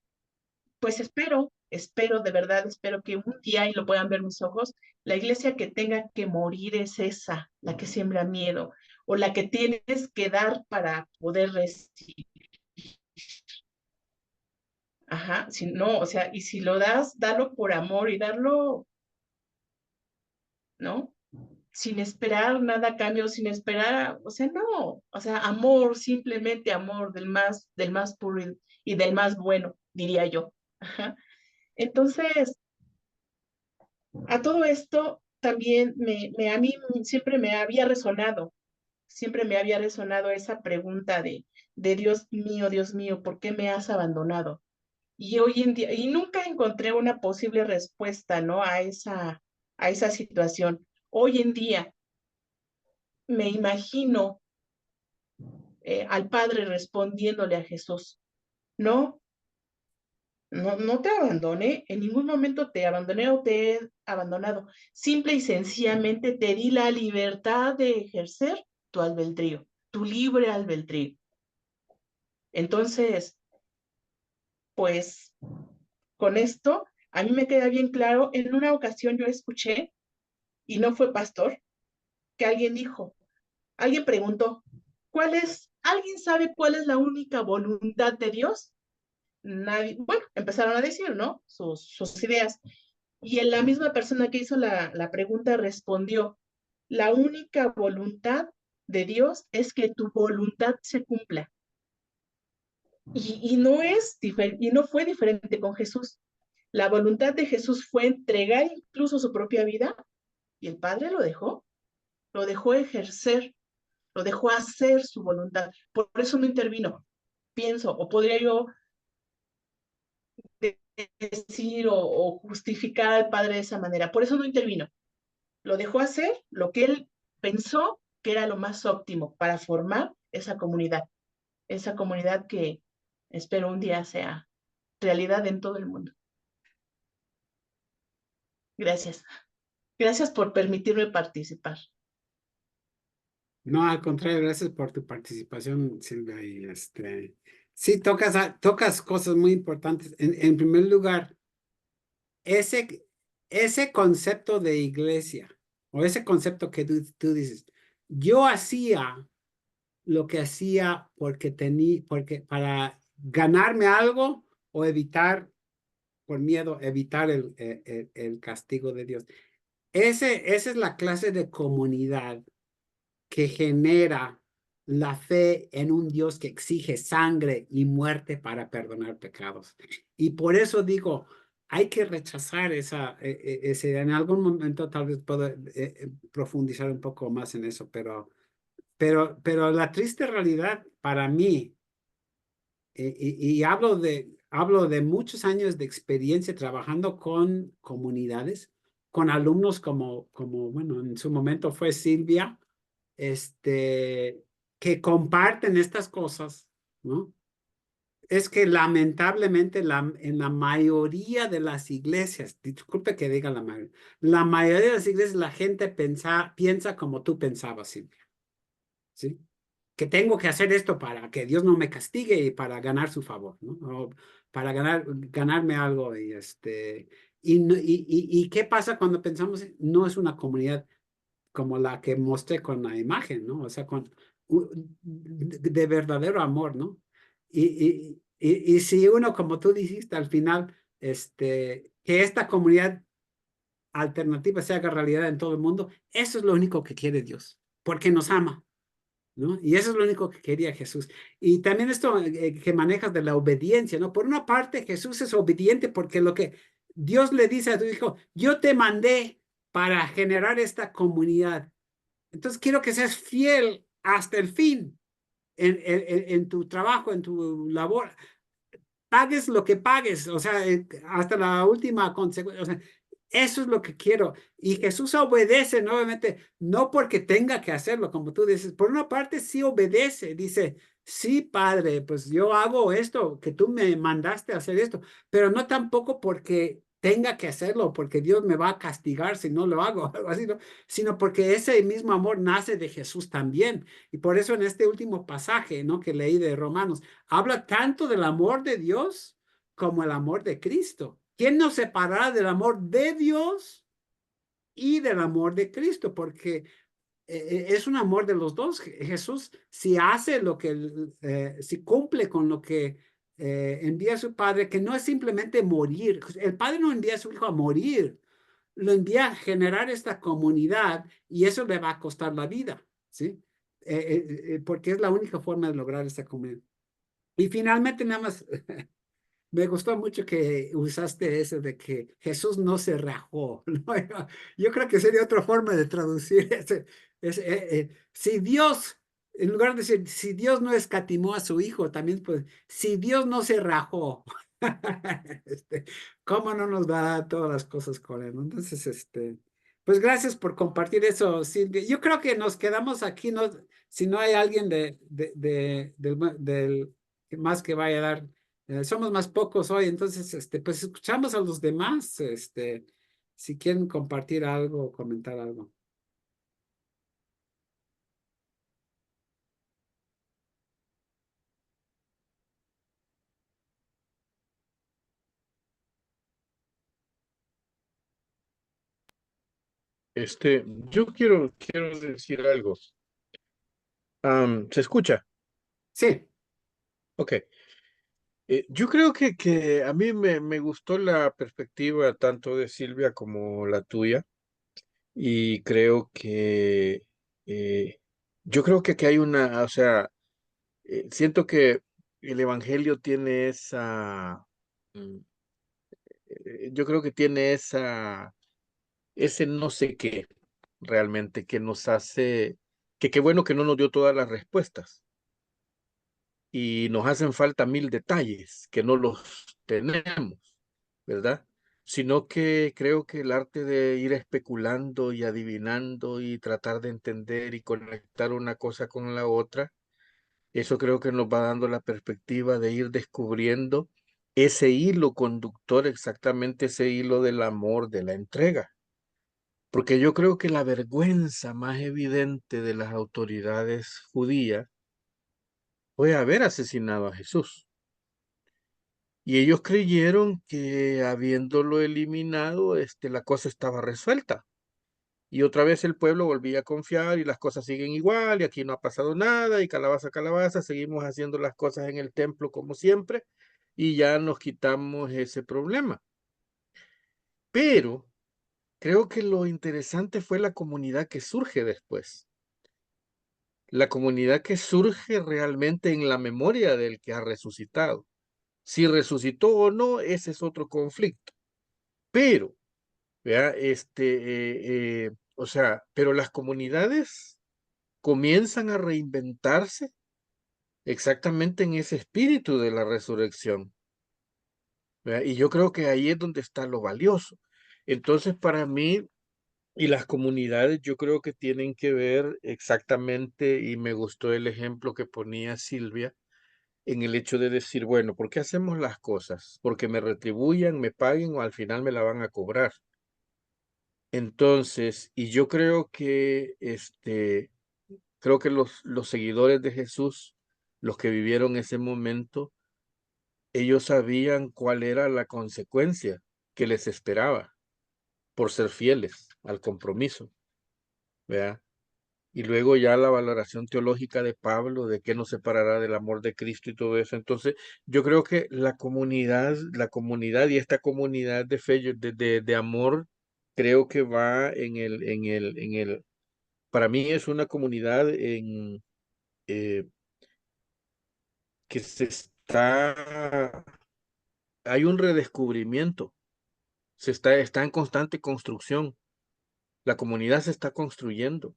pues espero, de verdad, espero que un día, y lo puedan ver mis ojos, la iglesia que tenga que morir es esa, la que siembra miedo, o la que tienes que dar para poder recibir. Ajá, si no, o sea, y si lo das, dalo por amor y darlo, ¿no? Sin esperar nada a cambio, sin esperar, o sea, no, o sea, amor, simplemente amor del más puro y del más bueno, diría yo. Ajá. Entonces, a todo esto también a mí siempre me había resonado esa pregunta de Dios mío, ¿por qué me has abandonado? Y hoy en día, y nunca encontré una posible respuesta, ¿no? A esa situación. Hoy en día me imagino al Padre respondiéndole a Jesús, no, no te abandoné, en ningún momento te abandoné o te he abandonado. Simple y sencillamente te di la libertad de ejercer tu albedrío, tu libre albedrío. Entonces, pues con esto, a mí me queda bien claro, en una ocasión yo escuché, y no fue pastor, que alguien preguntó, ¿alguien sabe cuál es la única voluntad de Dios? Nadie, bueno, empezaron a decir, ¿no? Sus ideas. Y en la misma persona que hizo la pregunta respondió, la única voluntad de Dios es que tu voluntad se cumpla. Y no fue diferente con Jesús. La voluntad de Jesús fue entregar incluso su propia vida y el Padre lo dejó ejercer, lo dejó hacer su voluntad. Por eso no intervino. Pienso, o podría yo decir o justificar al Padre de esa manera. Por eso no intervino. Lo dejó hacer lo que él pensó que era lo más óptimo para formar esa comunidad que espero un día sea realidad en todo el mundo. Gracias. Gracias por permitirme participar. No, al contrario, gracias por tu participación, Silvia. Y sí, tocas cosas muy importantes. En primer lugar, ese, ese concepto de iglesia, o ese concepto que tú dices, yo hacía lo que hacía porque para ganarme algo o evitar, por miedo, evitar el castigo de Dios. Esa es la clase de comunidad que genera la fe en un Dios que exige sangre y muerte para perdonar pecados. Y por eso digo, hay que rechazar ese, en algún momento tal vez puedo profundizar un poco más en eso, pero la triste realidad para mí, y hablo de muchos años de experiencia trabajando con comunidades, con alumnos bueno, en su momento fue Silvia, que comparten estas cosas, ¿no? Es que lamentablemente en la mayoría de las iglesias, disculpe que diga la mayoría de las iglesias la gente piensa como tú pensabas, Silvia, ¿sí? Que tengo que hacer esto para que Dios no me castigue y para ganar su favor, ¿no? O para ganarme algo y ¿qué pasa cuando pensamos no es una comunidad como la que mostré con la imagen, ¿no? O sea, de verdadero amor, ¿no? Y si uno, como tú dijiste al final, que esta comunidad alternativa se haga realidad en todo el mundo, eso es lo único que quiere Dios, porque nos ama, ¿no? Y eso es lo único que quería Jesús. Y también esto que manejas de la obediencia, ¿no? Por una parte, Jesús es obediente porque Dios le dice a tu hijo, yo te mandé para generar esta comunidad. Entonces quiero que seas fiel hasta el fin en tu trabajo, en tu labor. Pagues lo que pagues, o sea, hasta la última consecuencia. O sea, eso es lo que quiero. Y Jesús obedece nuevamente, no porque tenga que hacerlo, como tú dices. Por una parte, sí obedece. Dice, sí, Padre, pues yo hago esto, que tú me mandaste a hacer esto, pero no tampoco porque tenga que hacerlo, porque Dios me va a castigar si no lo hago, algo así, ¿no? Sino porque ese mismo amor nace de Jesús también. Y por eso en este último pasaje, ¿no? Que leí de Romanos, habla tanto del amor de Dios como el amor de Cristo. ¿Quién nos separará del amor de Dios y del amor de Cristo? Porque es un amor de los dos. Jesús, si hace lo que, si cumple con lo que envía a su Padre, que no es simplemente morir. El Padre no envía a su Hijo a morir, lo envía a generar esta comunidad y eso le va a costar la vida, ¿sí? Porque es la única forma de lograr esta comunidad. Y finalmente, nada más, me gustó mucho que usaste eso de que Jesús no se rajó, ¿no? Yo creo que sería otra forma de traducir si Dios, en lugar de decir, si Dios no escatimó a su hijo, también pues, si Dios no se rajó, ¿cómo no nos da todas las cosas con él? ¿No? Entonces, pues gracias por compartir eso, Silvia. Yo creo que nos quedamos aquí, ¿no? Si no hay alguien del más que vaya a dar somos más pocos hoy, entonces, pues escuchamos a los demás, si quieren compartir algo o comentar algo. Yo quiero decir algo. ¿Se escucha? Sí, Ok. Yo creo que a mí me gustó la perspectiva tanto de Silvia como la tuya y creo que yo creo que aquí hay una, o sea, siento que el Evangelio tiene mm, yo creo que tiene ese no sé qué realmente que nos hace, que qué bueno que no nos dio todas las respuestas y nos hacen falta mil detalles que no los tenemos, ¿verdad? Sino que creo que el arte de ir especulando y adivinando y tratar de entender y conectar una cosa con la otra, eso creo que nos va dando la perspectiva de ir descubriendo ese hilo conductor, exactamente ese hilo del amor, de la entrega. Porque yo creo que la vergüenza más evidente de las autoridades judías fue haber asesinado a Jesús. Y ellos creyeron que habiéndolo eliminado, la cosa estaba resuelta. Y otra vez el pueblo volvía a confiar y las cosas siguen igual y aquí no ha pasado nada y calabaza, calabaza, seguimos haciendo las cosas en el templo como siempre y ya nos quitamos ese problema. Pero creo que lo interesante fue la comunidad que surge después. La comunidad que surge realmente en la memoria del que ha resucitado. Si resucitó o no, ese es otro conflicto. Pero, vea, o sea, pero las comunidades comienzan a reinventarse exactamente en ese espíritu de la resurrección. ¿Vea? Y yo creo que ahí es donde está lo valioso. Entonces, para mí, y las comunidades, yo creo que tienen que ver exactamente, y me gustó el ejemplo que ponía Silvia, en el hecho de decir, bueno, ¿por qué hacemos las cosas? ¿Porque me retribuyan, me paguen o al final me la van a cobrar? Entonces, y yo creo que creo que los seguidores de Jesús, los que vivieron ese momento, ellos sabían cuál era la consecuencia que les esperaba por ser fieles al compromiso, ¿verdad? Y luego ya la valoración teológica de Pablo, de qué nos separará del amor de Cristo y todo eso. Entonces, yo creo que la comunidad y esta comunidad de fe, de amor, creo que va para mí es una comunidad eh, hay un redescubrimiento está en constante construcción. La comunidad se está construyendo,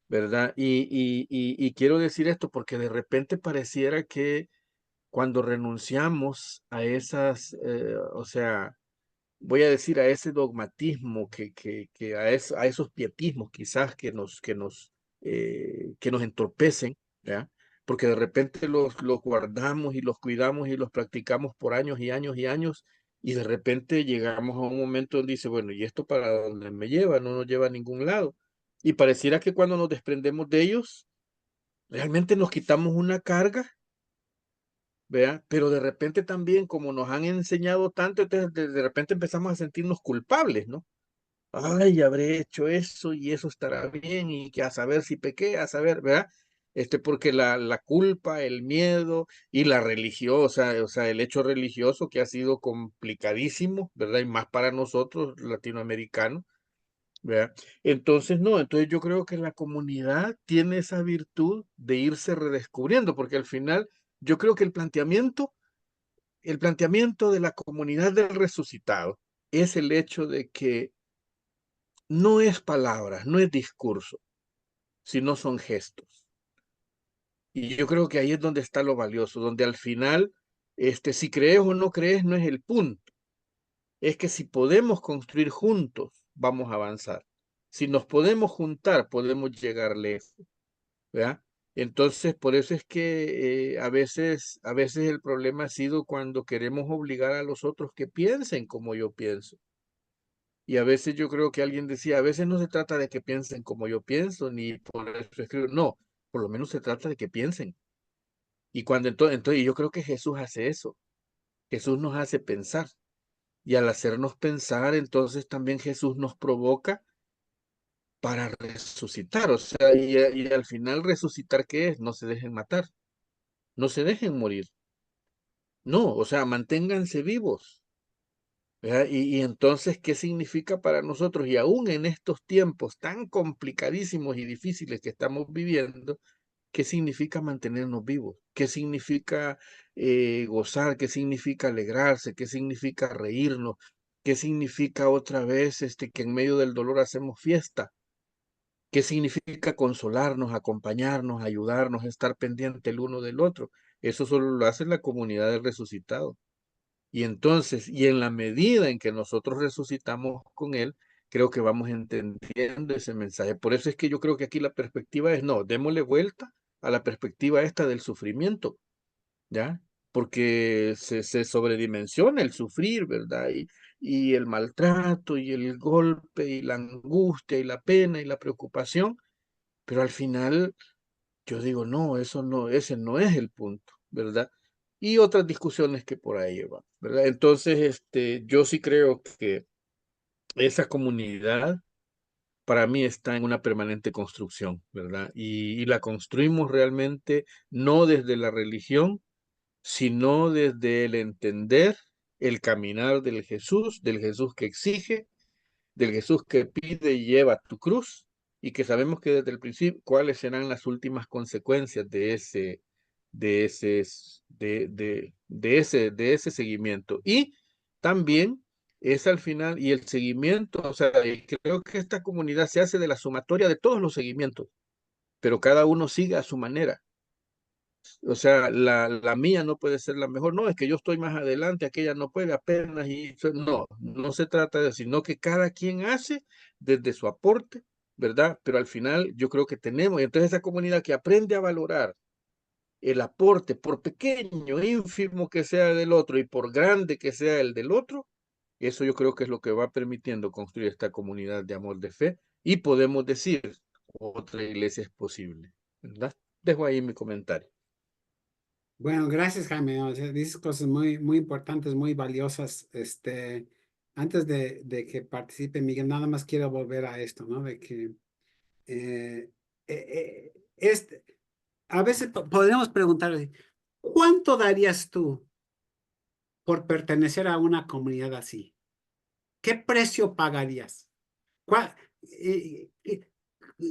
¿verdad? Y quiero decir esto porque de repente pareciera que cuando renunciamos a esas, o sea, voy a decir a ese dogmatismo, a esos pietismos quizás que nos entorpecen, ¿ya? Porque de repente los guardamos y los cuidamos y los practicamos por años y años y años, y de repente llegamos a un momento donde dice, bueno, ¿y esto para dónde me lleva? No nos lleva a ningún lado. Y pareciera que cuando nos desprendemos de ellos, realmente nos quitamos una carga, ¿vea? Pero de repente también, como nos han enseñado tanto, entonces de repente empezamos a sentirnos culpables, ¿no? Ay, habré hecho eso y eso estará bien y que a saber si pequé, a saber, ¿verdad? Porque la culpa, el miedo y la religiosa, o sea, el hecho religioso que ha sido complicadísimo, ¿verdad? Y más para nosotros latinoamericanos, ¿verdad? Entonces, no, entonces yo creo que la comunidad tiene esa virtud de irse redescubriendo, porque al final yo creo que el planteamiento de la comunidad del resucitado es el hecho de que no es palabras, no es discurso, sino son gestos. Y yo creo que ahí es donde está lo valioso, donde al final, si crees o no crees, no es el punto. Es que si podemos construir juntos, vamos a avanzar. Si nos podemos juntar, podemos llegar lejos, ¿verdad? Entonces, por eso es que a veces el problema ha sido cuando queremos obligar a los otros que piensen como yo pienso. Y a veces yo creo que alguien decía, a veces no se trata de que piensen como yo pienso, ni por eso escribo, no, por lo menos se trata de que piensen. Y cuando entonces yo creo que Jesús hace eso, Jesús nos hace pensar. Y al hacernos pensar, entonces también Jesús nos provoca para resucitar. O sea, y al final resucitar, ¿qué es? No se dejen matar, no se dejen morir. No, o sea, manténganse vivos. ¿Verdad? Y entonces, ¿qué significa para nosotros? Y aún en estos tiempos tan complicadísimos y difíciles que estamos viviendo, ¿qué significa mantenernos vivos? ¿Qué significa gozar? ¿Qué significa alegrarse? ¿Qué significa reírnos? ¿Qué significa otra vez que en medio del dolor hacemos fiesta? ¿Qué significa consolarnos, acompañarnos, ayudarnos, estar pendiente el uno del otro? Eso solo lo hace la comunidad del resucitado. Y entonces, y en la medida en que nosotros resucitamos con Él, creo que vamos entendiendo ese mensaje. Por eso es que yo creo que aquí la perspectiva es, no, démosle vuelta a la perspectiva esta del sufrimiento, ¿ya? Porque se sobredimensiona el sufrir, ¿verdad? Y el maltrato y el golpe y la angustia y la pena y la preocupación, pero al final yo digo, no, eso no, ese no es el punto, ¿verdad? Y otras discusiones que por ahí van, ¿verdad? Entonces, yo sí creo que esa comunidad para mí está en una permanente construcción, ¿verdad? Y la construimos realmente no desde la religión, sino desde el entender el caminar del Jesús que exige, del Jesús que pide y lleva tu cruz, y que sabemos que desde el principio cuáles serán las últimas consecuencias de ese seguimiento. Y también es al final, y el seguimiento, o sea, y creo que esta comunidad se hace de la sumatoria de todos los seguimientos, pero cada uno sigue a su manera. O sea, la mía no puede ser la mejor. No, es que yo estoy más adelante, aquella no puede apenas. No, no se trata de eso, sino que cada quien hace desde su aporte, ¿verdad? Pero al final yo creo que tenemos, y entonces esa comunidad que aprende a valorar el aporte, por pequeño, ínfimo que sea del otro y por grande que sea el del otro, eso yo creo que es lo que va permitiendo construir esta comunidad de amor de fe y podemos decir, otra iglesia es posible, ¿verdad? Dejo ahí mi comentario. Bueno, gracias, Jaime. O sea, dices cosas muy, muy importantes, muy valiosas. Antes de que participe Miguel, nada más quiero volver a esto, ¿no? De que eh, este, a veces podríamos preguntar, ¿cuánto darías tú por pertenecer a una comunidad así? ¿Qué precio pagarías? ¿Cuá- eh, eh,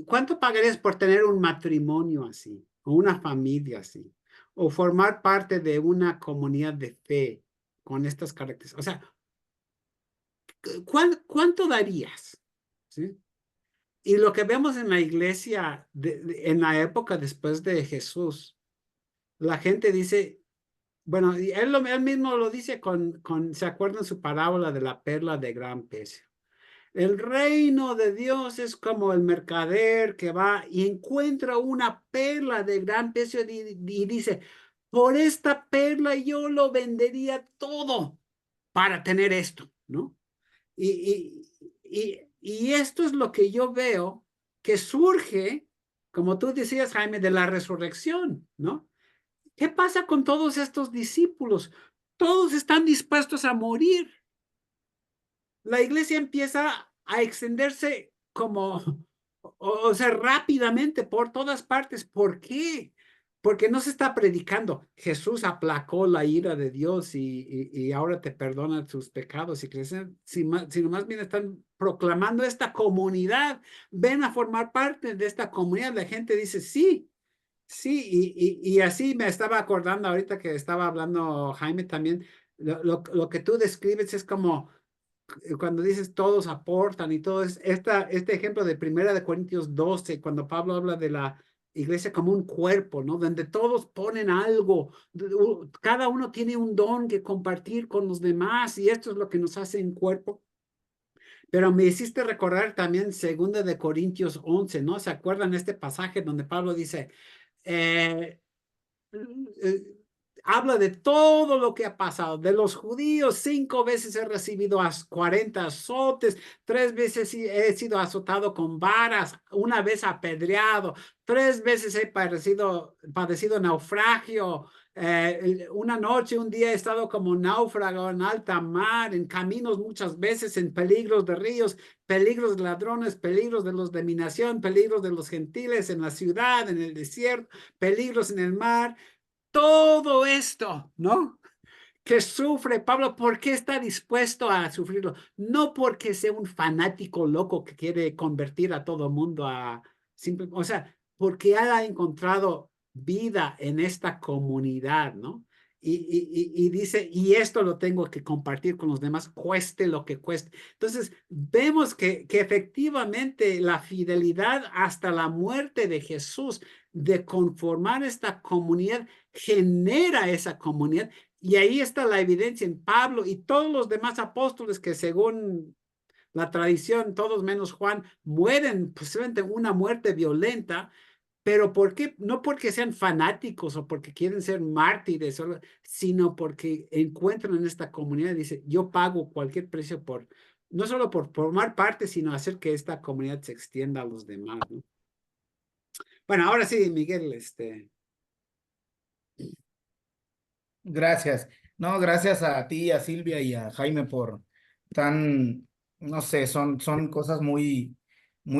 ¿Cuánto pagarías por tener un matrimonio así, o una familia así, o formar parte de una comunidad de fe con estas características? O sea, ¿cuánto darías? ¿Sí? Y lo que vemos en la iglesia en la época después de Jesús, la gente dice, bueno, y él mismo lo dice ¿se acuerdan su parábola de la perla de gran precio? El reino de Dios es como el mercader que va y encuentra una perla de gran precio y dice, por esta perla yo lo vendería todo para tener esto, ¿no? Y esto es lo que yo veo que surge, como tú decías, Jaime, de la resurrección, ¿no? ¿Qué pasa con todos estos discípulos? Todos están dispuestos a morir. La iglesia empieza a extenderse o sea, rápidamente por todas partes. ¿Por qué? Porque no se está predicando. Jesús aplacó la ira de Dios y ahora te perdona tus pecados y crecen, sino más bien están proclamando esta comunidad. Ven a formar parte de esta comunidad. La gente dice, sí, sí, y así me estaba acordando ahorita que estaba hablando Jaime también. Lo que tú describes es como cuando dices todos aportan y todo este ejemplo de Primera de Corintios 12, cuando Pablo habla de la iglesia como un cuerpo, ¿no? Donde todos ponen algo, cada uno tiene un don que compartir con los demás y esto es lo que nos hace un cuerpo. Pero me hiciste recordar también Segunda de Corintios 11, ¿no? ¿Se acuerdan este pasaje donde Pablo dice, eh, eh, habla de todo lo que ha pasado. De los judíos, 5 veces he recibido 40 azotes, 3 veces he sido azotado con varas, una vez apedreado, 3 veces he padecido naufragio. Una noche, un día he estado como náufrago en alta mar, en caminos muchas veces, en peligros de ríos, peligros de ladrones, peligros de los de mi nación, peligros de los gentiles en la ciudad, en el desierto, peligros en el mar. Todo esto, ¿no? Que sufre Pablo, ¿por qué está dispuesto a sufrirlo? No porque sea un fanático loco que quiere convertir a todo mundo a simple, o sea, porque ha encontrado vida en esta comunidad, ¿no? Y dice, y esto lo tengo que compartir con los demás, cueste lo que cueste. Entonces, vemos que efectivamente la fidelidad hasta la muerte de Jesús, de conformar esta comunidad, genera esa comunidad y ahí está la evidencia en Pablo y todos los demás apóstoles que según la tradición, todos menos Juan, mueren posiblemente una muerte violenta, pero ¿por qué? No porque sean fanáticos o porque quieren ser mártires, sino porque encuentran en esta comunidad y dicen, yo pago cualquier precio no solo por formar parte, sino hacer que esta comunidad se extienda a los demás, ¿no? Bueno, ahora sí, Miguel, Gracias. No, gracias a ti, a Silvia y a Jaime por tan, no sé, son cosas muy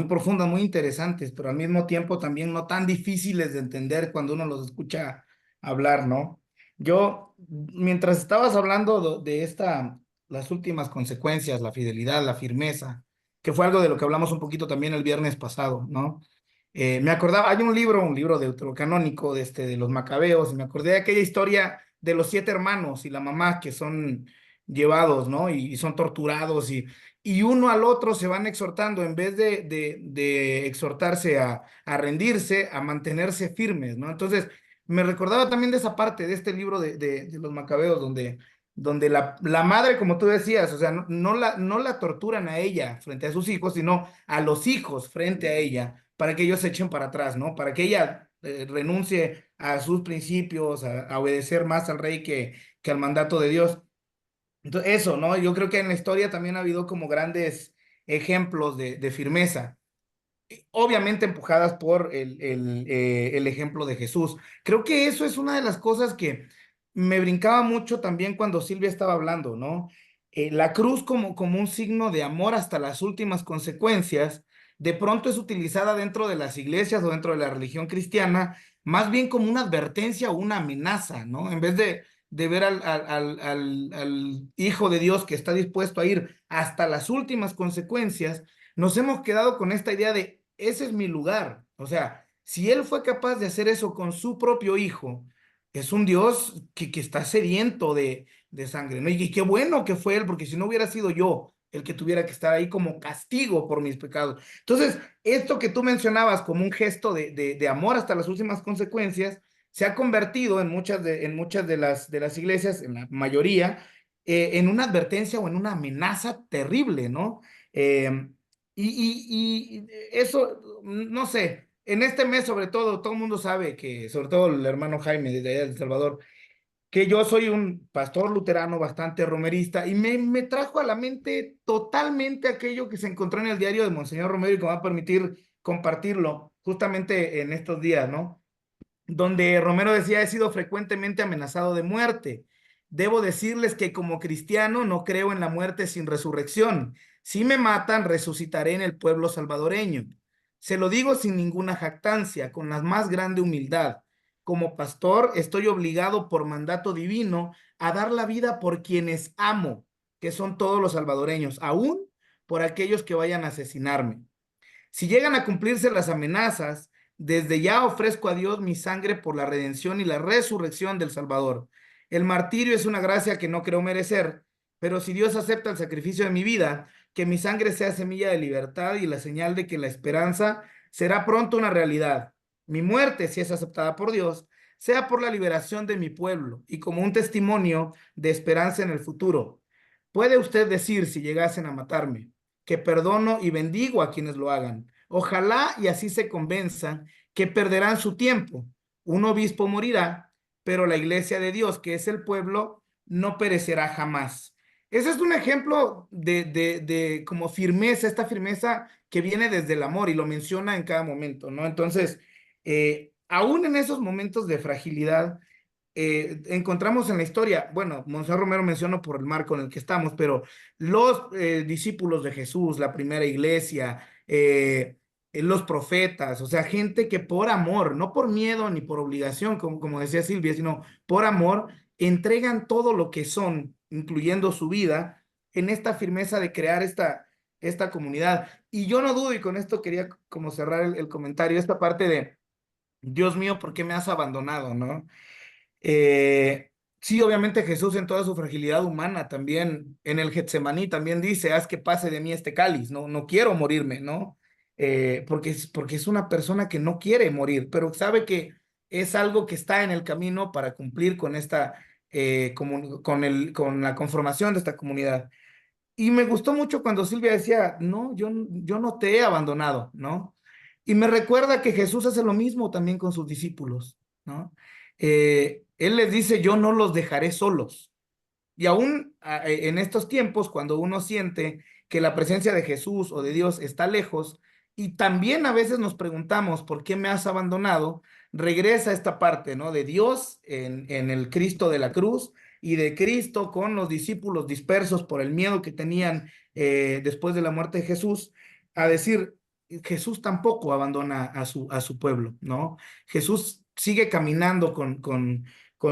profundas, muy interesantes, pero al mismo tiempo también no tan difíciles de entender cuando uno los escucha hablar, ¿no? Yo, mientras estabas hablando las últimas consecuencias, la fidelidad, la firmeza, que fue algo de lo que hablamos un poquito también el viernes pasado, ¿no? Me acordaba, hay un libro deuterocanónico de los Macabeos, y me acordé de aquella historia de los 7 hermanos y la mamá que son llevados, ¿no? Y son torturados y uno al otro se van exhortando en vez de exhortarse a rendirse, a mantenerse firmes, ¿no? Entonces, me recordaba también de esa parte de este libro de los Macabeos donde la madre, como tú decías, o sea, no la torturan a ella frente a sus hijos, sino a los hijos frente a ella para que ellos se echen para atrás, ¿no? Para que ella renuncie a sus principios, a obedecer más al rey que al mandato de Dios. Entonces, eso, ¿no? Yo creo que en la historia también ha habido como grandes ejemplos de firmeza, obviamente empujadas por el ejemplo de Jesús. Creo que eso es una de las cosas que me brincaba mucho también cuando Silvia estaba hablando, ¿no? La cruz como un signo de amor hasta las últimas consecuencias, de pronto es utilizada dentro de las iglesias o dentro de la religión cristiana, más bien como una advertencia o una amenaza, ¿no? En vez de ver al Hijo de Dios que está dispuesto a ir hasta las últimas consecuencias, nos hemos quedado con esta idea de ese es mi lugar. O sea, si él fue capaz de hacer eso con su propio hijo, es un Dios que está sediento de sangre, ¿no? Y qué bueno que fue él, porque si no hubiera sido yo el que tuviera que estar ahí como castigo por mis pecados. Entonces, esto que tú mencionabas como un gesto de amor hasta las últimas consecuencias, se ha convertido en muchas de las iglesias, en la mayoría, en una advertencia o en una amenaza terrible, ¿no? Eh, y eso, no sé, en este mes sobre todo el mundo sabe que, sobre todo el hermano Jaime desde allá de El Salvador, que yo soy un pastor luterano bastante romerista y me trajo a la mente totalmente aquello que se encontró en el diario de Monseñor Romero y que me va a permitir compartirlo justamente en estos días, ¿no? Donde Romero decía, he sido frecuentemente amenazado de muerte. Debo decirles que como cristiano no creo en la muerte sin resurrección. Si me matan, resucitaré en el pueblo salvadoreño. Se lo digo sin ninguna jactancia, con la más grande humildad. Como pastor, estoy obligado por mandato divino a dar la vida por quienes amo, que son todos los salvadoreños, aún por aquellos que vayan a asesinarme. Si llegan a cumplirse las amenazas, desde ya ofrezco a Dios mi sangre por la redención y la resurrección del Salvador. El martirio es una gracia que no creo merecer, pero si Dios acepta el sacrificio de mi vida, que mi sangre sea semilla de libertad y la señal de que la esperanza será pronto una realidad. Mi muerte, si es aceptada por Dios, sea por la liberación de mi pueblo y como un testimonio de esperanza en el futuro. Puede usted decir, si llegasen a matarme, que perdono y bendigo a quienes lo hagan. Ojalá y así se convenzan que perderán su tiempo. Un obispo morirá, pero la iglesia de Dios, que es el pueblo, no perecerá jamás. Ese es un ejemplo de como firmeza, esta firmeza que viene desde el amor y lo menciona en cada momento, ¿no? Entonces, aún en esos momentos de fragilidad, encontramos en la historia, bueno, Monseñor Romero mencionó por el marco en el que estamos, pero los discípulos de Jesús, la primera iglesia, los profetas, o sea, gente que por amor, no por miedo ni por obligación, como decía Silvia, sino por amor, entregan todo lo que son, incluyendo su vida, en esta firmeza de crear esta comunidad. Y yo no dudo, y con esto quería como cerrar el comentario, esta parte de, Dios mío, ¿por qué me has abandonado, no? Eh, sí, obviamente Jesús en toda su fragilidad humana también, en el Getsemaní también dice, haz que pase de mí este cáliz, no, no quiero morirme, ¿no? Porque es una persona que no quiere morir, pero sabe que es algo que está en el camino para cumplir con esta, con la conformación de esta comunidad. Y me gustó mucho cuando Silvia decía, no, yo no te he abandonado, ¿no? Y me recuerda que Jesús hace lo mismo también con sus discípulos, ¿no? Él les dice, yo no los dejaré solos. Y aún en estos tiempos, cuando uno siente que la presencia de Jesús o de Dios está lejos, y también a veces nos preguntamos, ¿por qué me has abandonado? Regresa esta parte, ¿no? De Dios en el Cristo de la cruz y de Cristo con los discípulos dispersos por el miedo que tenían después de la muerte de Jesús, a decir, Jesús tampoco abandona a su pueblo, ¿no? Jesús sigue caminando con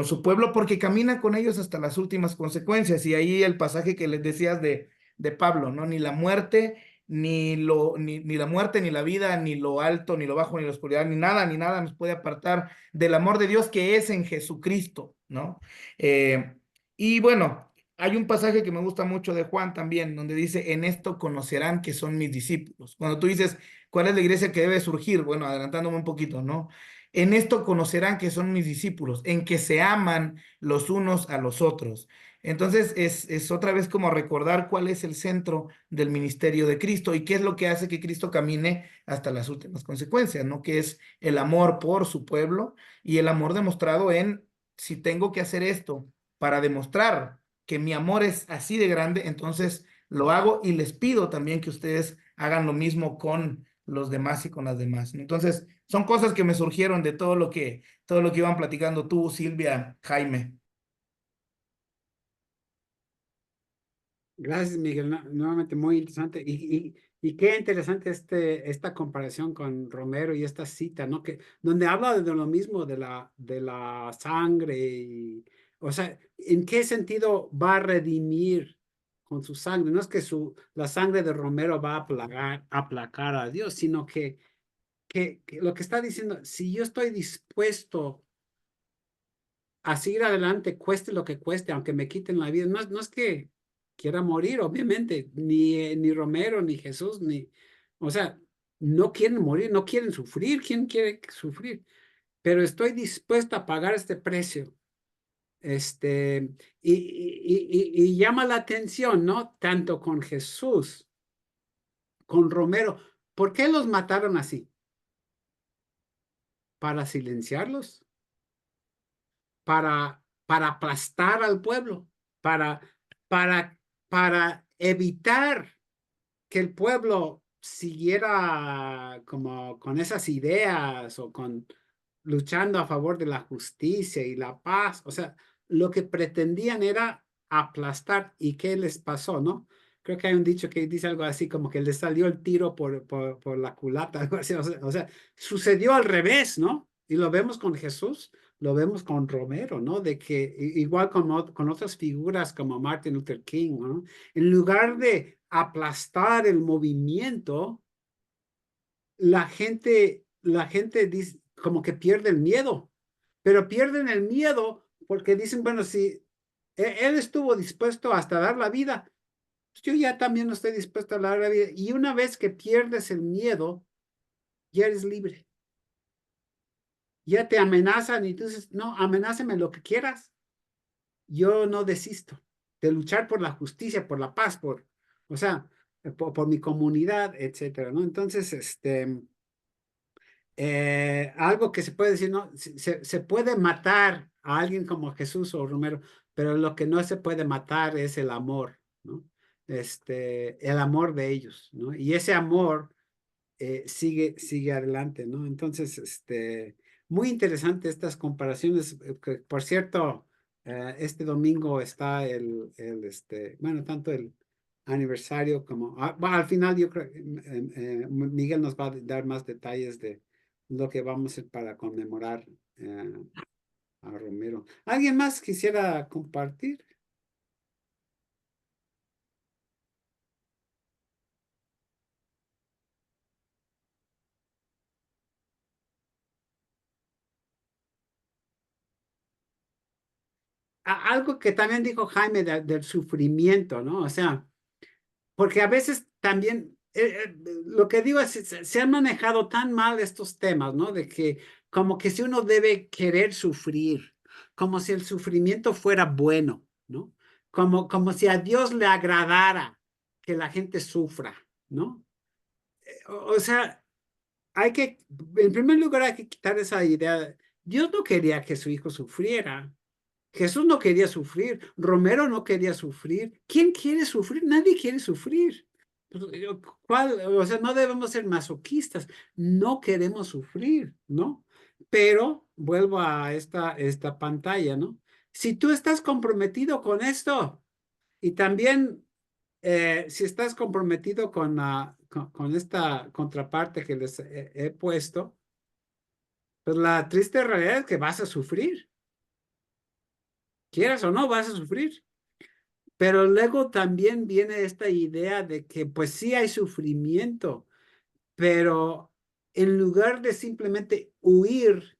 su pueblo porque camina con ellos hasta las últimas consecuencias. Y ahí el pasaje que les decías de Pablo, ¿no? Ni la muerte, ni la muerte, ni la vida, ni lo alto, ni lo bajo, ni la oscuridad, ni nada nos puede apartar del amor de Dios que es en Jesucristo, ¿no? Eh, y bueno, hay un pasaje que me gusta mucho de Juan también, donde dice, en esto conocerán que son mis discípulos. Cuando tú dices, ¿cuál es la iglesia que debe surgir? Bueno, adelantándome un poquito, ¿no? En esto conocerán que son mis discípulos, en que se aman los unos a los otros. Entonces es otra vez como recordar cuál es el centro del ministerio de Cristo y qué es lo que hace que Cristo camine hasta las últimas consecuencias, ¿no? Que es el amor por su pueblo y el amor demostrado en, si tengo que hacer esto para demostrar que mi amor es así de grande, entonces lo hago y les pido también que ustedes hagan lo mismo con los demás y con las demás. Entonces, son cosas que me surgieron de todo lo que iban platicando tú, Silvia, Jaime. Gracias, Miguel. Nuevamente muy interesante. Y qué interesante esta comparación con Romero y esta cita, ¿no? Que, donde habla de lo mismo, de la sangre. O sea, ¿en qué sentido va a redimir con su sangre? No es que la sangre de Romero va a aplacar a Dios, sino que lo que está diciendo, si yo estoy dispuesto a seguir adelante, cueste lo que cueste, aunque me quiten la vida, no es que quiera morir, obviamente, ni Romero, ni Jesús, o sea, no quieren morir, no quieren sufrir. ¿Quién quiere sufrir? Pero estoy dispuesto a pagar este precio. Y llama la atención, ¿no? Tanto con Jesús, con Romero. ¿Por qué los mataron así? ¿Para silenciarlos? ¿Para aplastar al pueblo? ¿Para, para, para evitar que el pueblo siguiera como con esas ideas o con luchando a favor de la justicia y la paz? O sea, lo que pretendían era aplastar. ¿Y qué les pasó, no? Creo que hay un dicho que dice algo así como que le salió el tiro por la culata, algo así. O sea, sucedió al revés, ¿no? Y lo vemos con Jesús, lo vemos con Romero, ¿no? De que igual con otras figuras como Martin Luther King, ¿no? En lugar de aplastar el movimiento, la gente dice, como que pierde el miedo, pero pierden el miedo porque dicen, bueno, si él estuvo dispuesto hasta dar la vida, pues yo ya también no estoy dispuesto a dar la vida. Y una vez que pierdes el miedo, ya eres libre. Ya te amenazan y tú dices, no, amenáceme lo que quieras. Yo no desisto de luchar por la justicia, por la paz, o sea, por mi comunidad, etcétera, ¿no? Entonces, algo que se puede decir, ¿no? Se puede matar a alguien como Jesús o Romero, pero lo que no se puede matar es el amor, ¿no? El amor de ellos, ¿no? Y ese amor sigue adelante, ¿no? Entonces, muy interesante estas comparaciones. Que, por cierto, este domingo está bueno, tanto el aniversario como, bueno, al final yo creo, Miguel nos va a dar más detalles de lo que vamos a hacer para conmemorar a Romero. ¿Alguien más quisiera compartir? Algo que también dijo Jaime del sufrimiento, ¿no? O sea, porque a veces también, lo que digo es, se han manejado tan mal estos temas, ¿no? De que como que si uno debe querer sufrir, como si el sufrimiento fuera bueno, ¿no? Como si a Dios le agradara que la gente sufra, ¿no? O sea, en primer lugar, hay que quitar esa idea. Dios no quería que su hijo sufriera. Jesús no quería sufrir, Romero no quería sufrir. ¿Quién quiere sufrir? Nadie quiere sufrir. Pues, o sea, no debemos ser masoquistas, no queremos sufrir, ¿no? Pero vuelvo a esta pantalla, ¿no? Si tú estás comprometido con esto y también si estás comprometido con esta contraparte que les he puesto, pues la triste realidad es que vas a sufrir, quieras o no, vas a sufrir. Pero luego también viene esta idea de que pues sí hay sufrimiento, pero en lugar de simplemente huir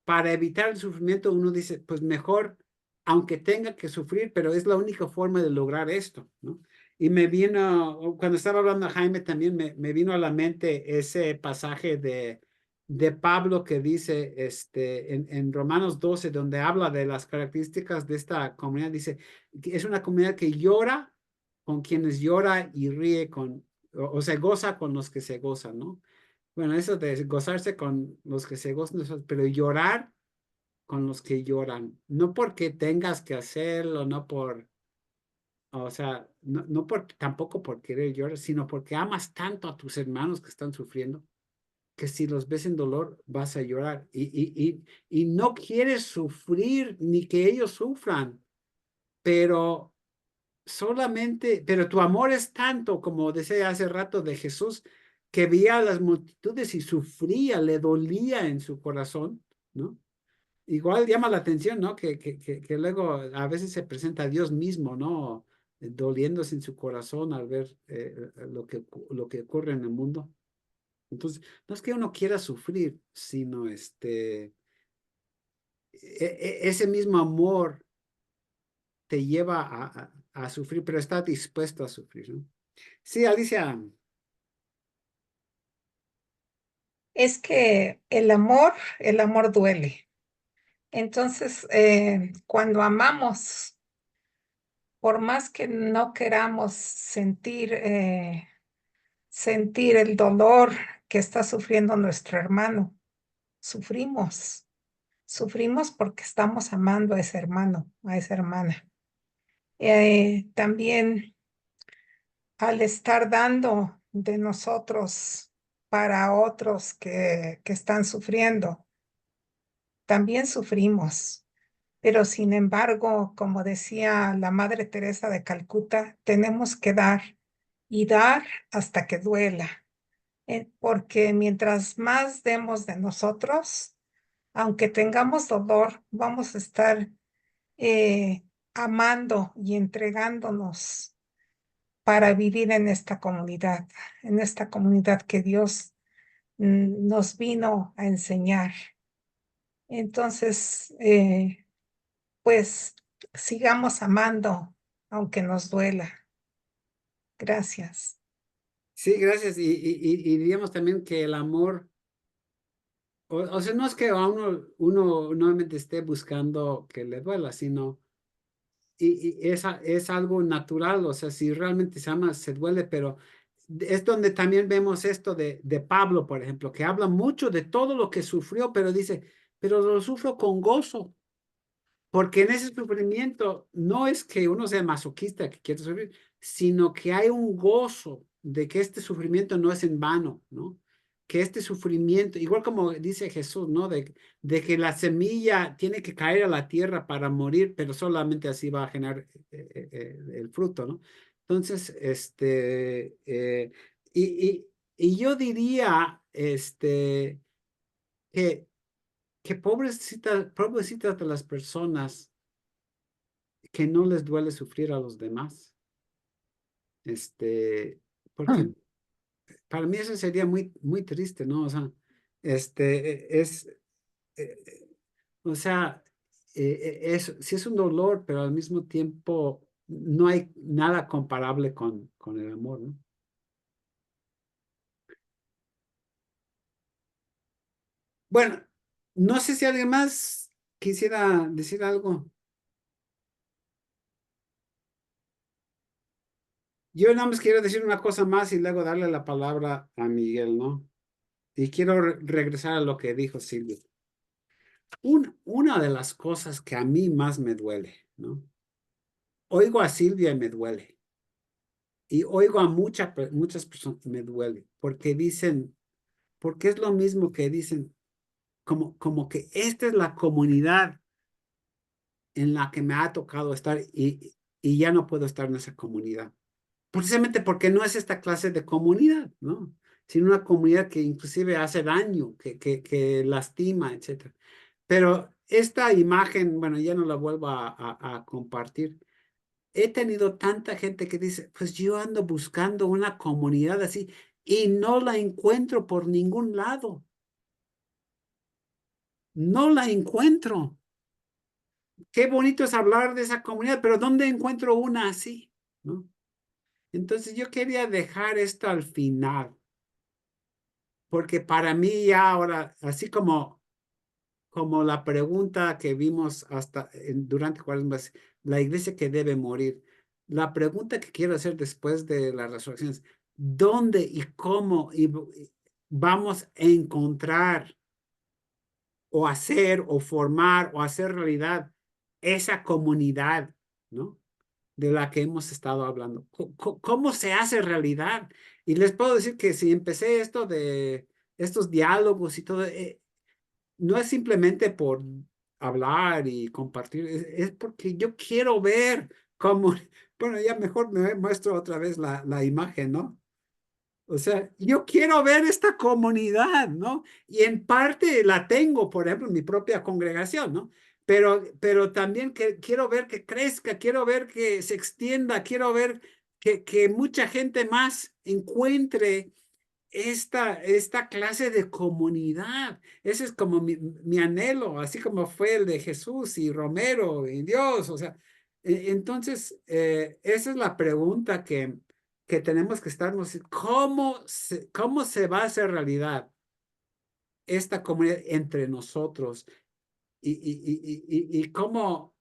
para evitar el sufrimiento, uno dice, pues mejor, aunque tenga que sufrir, pero es la única forma de lograr esto, ¿no? Y me vino, cuando estaba hablando a Jaime, también me vino a la mente ese pasaje de Pablo que dice en Romanos 12, donde habla de las características de esta comunidad. Dice que es una comunidad que llora con quienes llora y ríe o se goza con los que se gozan, ¿no? Bueno, eso de gozarse con los que se gozan, pero llorar con los que lloran, no porque tengas que hacerlo, o sea, no tampoco por querer llorar, sino porque amas tanto a tus hermanos que están sufriendo, que si los ves en dolor vas a llorar y no quieres sufrir ni que ellos sufran, pero pero tu amor es tanto, como decía hace rato de Jesús, que veía a las multitudes y sufría, le dolía en su corazón, ¿no? Igual llama la atención, ¿no? Que luego a veces se presenta Dios mismo, ¿no? Doliéndose en su corazón al ver lo que ocurre en el mundo. Entonces, no es que uno quiera sufrir, sino ese mismo amor te lleva a sufrir, pero está dispuesto a sufrir, ¿no? Sí, Alicia. Es que el amor duele. Entonces, cuando amamos, por más que no queramos sentir el dolor que está sufriendo nuestro hermano, sufrimos. Sufrimos porque estamos amando a ese hermano, a esa hermana. También al estar dando de nosotros para otros que están sufriendo, también sufrimos. Pero sin embargo, como decía la Madre Teresa de Calcuta, tenemos que dar y dar hasta que duela, porque mientras más demos de nosotros, aunque tengamos dolor, vamos a estar eh, amando y entregándonos para vivir en esta comunidad que Dios nos vino a enseñar. Entonces, pues sigamos amando, aunque nos duela. Gracias. Sí, gracias. Y diríamos también que el amor, o sea, no es que a uno nuevamente esté buscando que le duela, sino, es algo natural, o sea, si realmente se ama, se duele, pero es donde también vemos esto de Pablo, por ejemplo, que habla mucho de todo lo que sufrió, pero dice, pero lo sufro con gozo. Porque en ese sufrimiento no es que uno sea masoquista que quiere sufrir, sino que hay un gozo de que este sufrimiento no es en vano, ¿no? Que este sufrimiento, igual como dice Jesús, ¿no? De que la semilla tiene que caer a la tierra para morir, pero solamente así va a generar el fruto, ¿no? Entonces, y yo diría, que pobrecitas de las personas que no les duele sufrir a los demás. Porque para mí eso sería muy, muy triste, ¿no? O sea, eh, eh, o sea, sí es un dolor, pero al mismo tiempo no hay nada comparable con el amor, ¿no? Bueno, no sé si alguien más quisiera decir algo. Yo nada más quiero decir una cosa más y luego darle la palabra a Miguel, ¿no? Y quiero regresar a lo que dijo Silvia. Una de las cosas que a mí más me duele, ¿no? Oigo a Silvia y me duele. Y oigo a muchas personas y me duele. Porque dicen, porque es lo mismo que dicen, como que esta es la comunidad en la que me ha tocado estar y ya no puedo estar en esa comunidad. Precisamente porque no es esta clase de comunidad, ¿no? Sino una comunidad que inclusive hace daño, que lastima, etcétera. Pero esta imagen, bueno, ya no la vuelvo a compartir. He tenido tanta gente que dice, pues yo ando buscando una comunidad así y no la encuentro por ningún lado. No la encuentro. Qué bonito es hablar de esa comunidad, pero ¿dónde encuentro una así? ¿No? Entonces yo quería dejar esto al final, porque para mí ya ahora, así como la pregunta que vimos durante Cuaresma, la iglesia que debe morir, la pregunta que quiero hacer después de la resurrección es, ¿dónde y cómo vamos a encontrar o hacer o formar o hacer realidad esa comunidad, ¿no? De la que hemos estado hablando. ¿Cómo se hace realidad? Y les puedo decir que si empecé esto de estos diálogos y todo, no es simplemente por hablar y compartir, es porque yo quiero ver cómo, bueno, ya mejor me muestro otra vez la imagen, ¿no? O sea, yo quiero ver esta comunidad, ¿no? Y en parte la tengo, por ejemplo, en mi propia congregación, ¿no? Pero también quiero ver que crezca, quiero ver que se extienda, quiero ver que mucha gente más encuentre esta clase de comunidad. Ese es como mi anhelo, así como fue el de Jesús y Romero y Dios. O sea, Entonces, esa es la pregunta que tenemos que estarnos. ¿Cómo se va a hacer realidad esta comunidad entre nosotros? Y cómo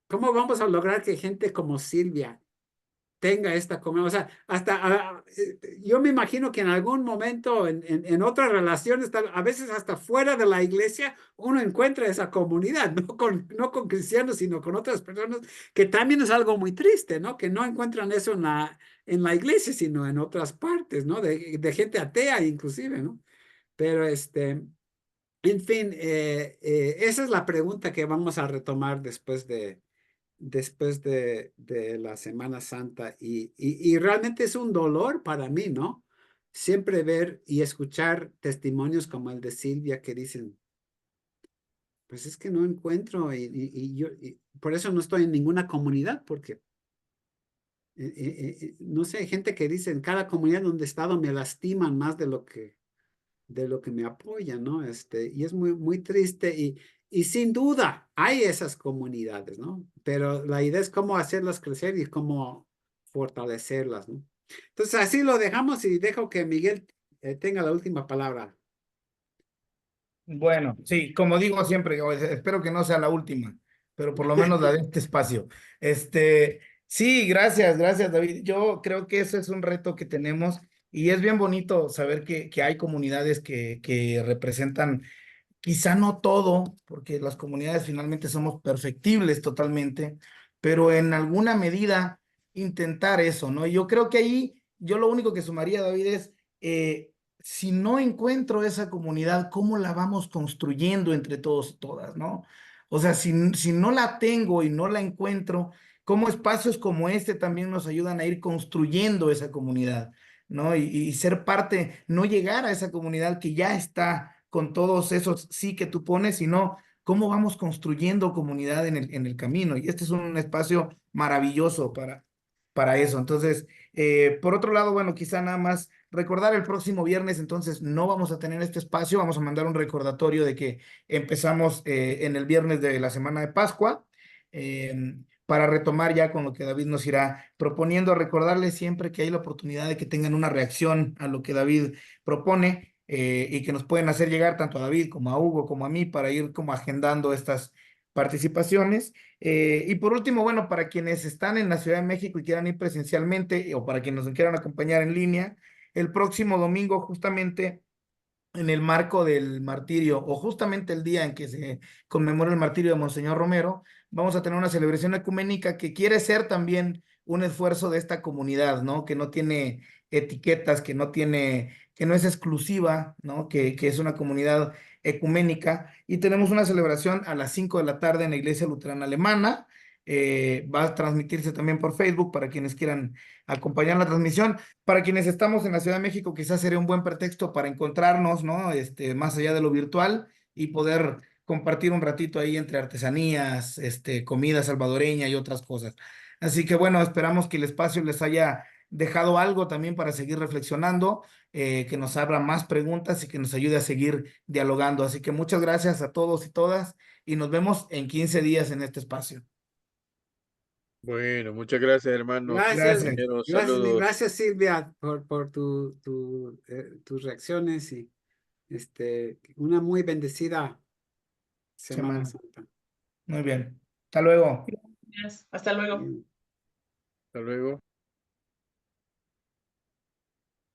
vamos a lograr que gente como Silvia tenga esta comunidad? O sea, yo me imagino que en algún momento en otras relaciones, a veces hasta fuera de la iglesia, uno encuentra esa comunidad, no con cristianos, sino con otras personas, que también es algo muy triste, ¿no? Que no encuentran eso en la iglesia, sino en otras partes, ¿no? De gente atea inclusive, ¿no? Pero en fin, esa es la pregunta que vamos a retomar después de la Semana Santa y realmente es un dolor para mí, ¿no? Siempre ver y escuchar testimonios como el de Silvia que dicen, pues es que no encuentro y por eso no estoy en ninguna comunidad porque no sé, hay gente que dice en cada comunidad donde he estado me lastiman más de lo que me apoyan, ¿no? Y es muy, muy triste y sin duda hay esas comunidades, ¿no? Pero la idea es cómo hacerlas crecer y cómo fortalecerlas, ¿no? Entonces así lo dejamos y dejo que Miguel tenga la última palabra. Bueno, sí, como digo siempre, espero que no sea la última, pero por lo menos la de este espacio. Sí, gracias, David. Yo creo que ese es un reto que tenemos y es bien bonito saber que hay comunidades que representan quizá no todo, porque las comunidades finalmente somos perfectibles totalmente, pero en alguna medida intentar eso, ¿no? Y yo creo que ahí, yo lo único que sumaría, David, es, si no encuentro esa comunidad, ¿cómo la vamos construyendo entre todos y todas, ¿no? O sea, si no la tengo y no la encuentro, ¿cómo espacios como este también nos ayudan a ir construyendo esa comunidad? ¿No? Y ser parte, no llegar a esa comunidad que ya está con todos esos sí que tú pones, sino cómo vamos construyendo comunidad en el camino. Y este es un espacio maravilloso para eso. Entonces, por otro lado, bueno, quizá nada más recordar el próximo viernes, entonces no vamos a tener este espacio, vamos a mandar un recordatorio de que empezamos en el viernes de la semana de Pascua. Para retomar ya con lo que David nos irá proponiendo, recordarles siempre que hay la oportunidad de que tengan una reacción a lo que David propone y que nos pueden hacer llegar tanto a David como a Hugo como a mí para ir como agendando estas participaciones. Y por último, bueno, para quienes están en la Ciudad de México y quieran ir presencialmente o para quienes nos quieran acompañar en línea, el próximo domingo justamente en el marco del martirio o justamente el día en que se conmemora el martirio de Monseñor Romero, vamos a tener una celebración ecuménica que quiere ser también un esfuerzo de esta comunidad, ¿no? Que no tiene etiquetas, que no es exclusiva, ¿no? Que es una comunidad ecuménica y tenemos una celebración a las 5 de la tarde en la Iglesia Luterana Alemana. Va a transmitirse también por Facebook para quienes quieran acompañar la transmisión. Para quienes estamos en la Ciudad de México, quizás sería un buen pretexto para encontrarnos, ¿no? Más allá de lo virtual y poder compartir un ratito ahí entre artesanías, comida salvadoreña y otras cosas. Así que bueno, esperamos que el espacio les haya dejado algo también para seguir reflexionando, que nos abra más preguntas y que nos ayude a seguir dialogando. Así que muchas gracias a todos y todas y nos vemos en 15 días en este espacio. Bueno, muchas gracias, hermanos, Gracias, Gracias. compañeros, gracias, saludos. gracias Silvia por tus reacciones y una muy bendecida Semana Semana. Santa. Muy bien. Hasta luego. Gracias. Hasta luego. Bien. Hasta luego.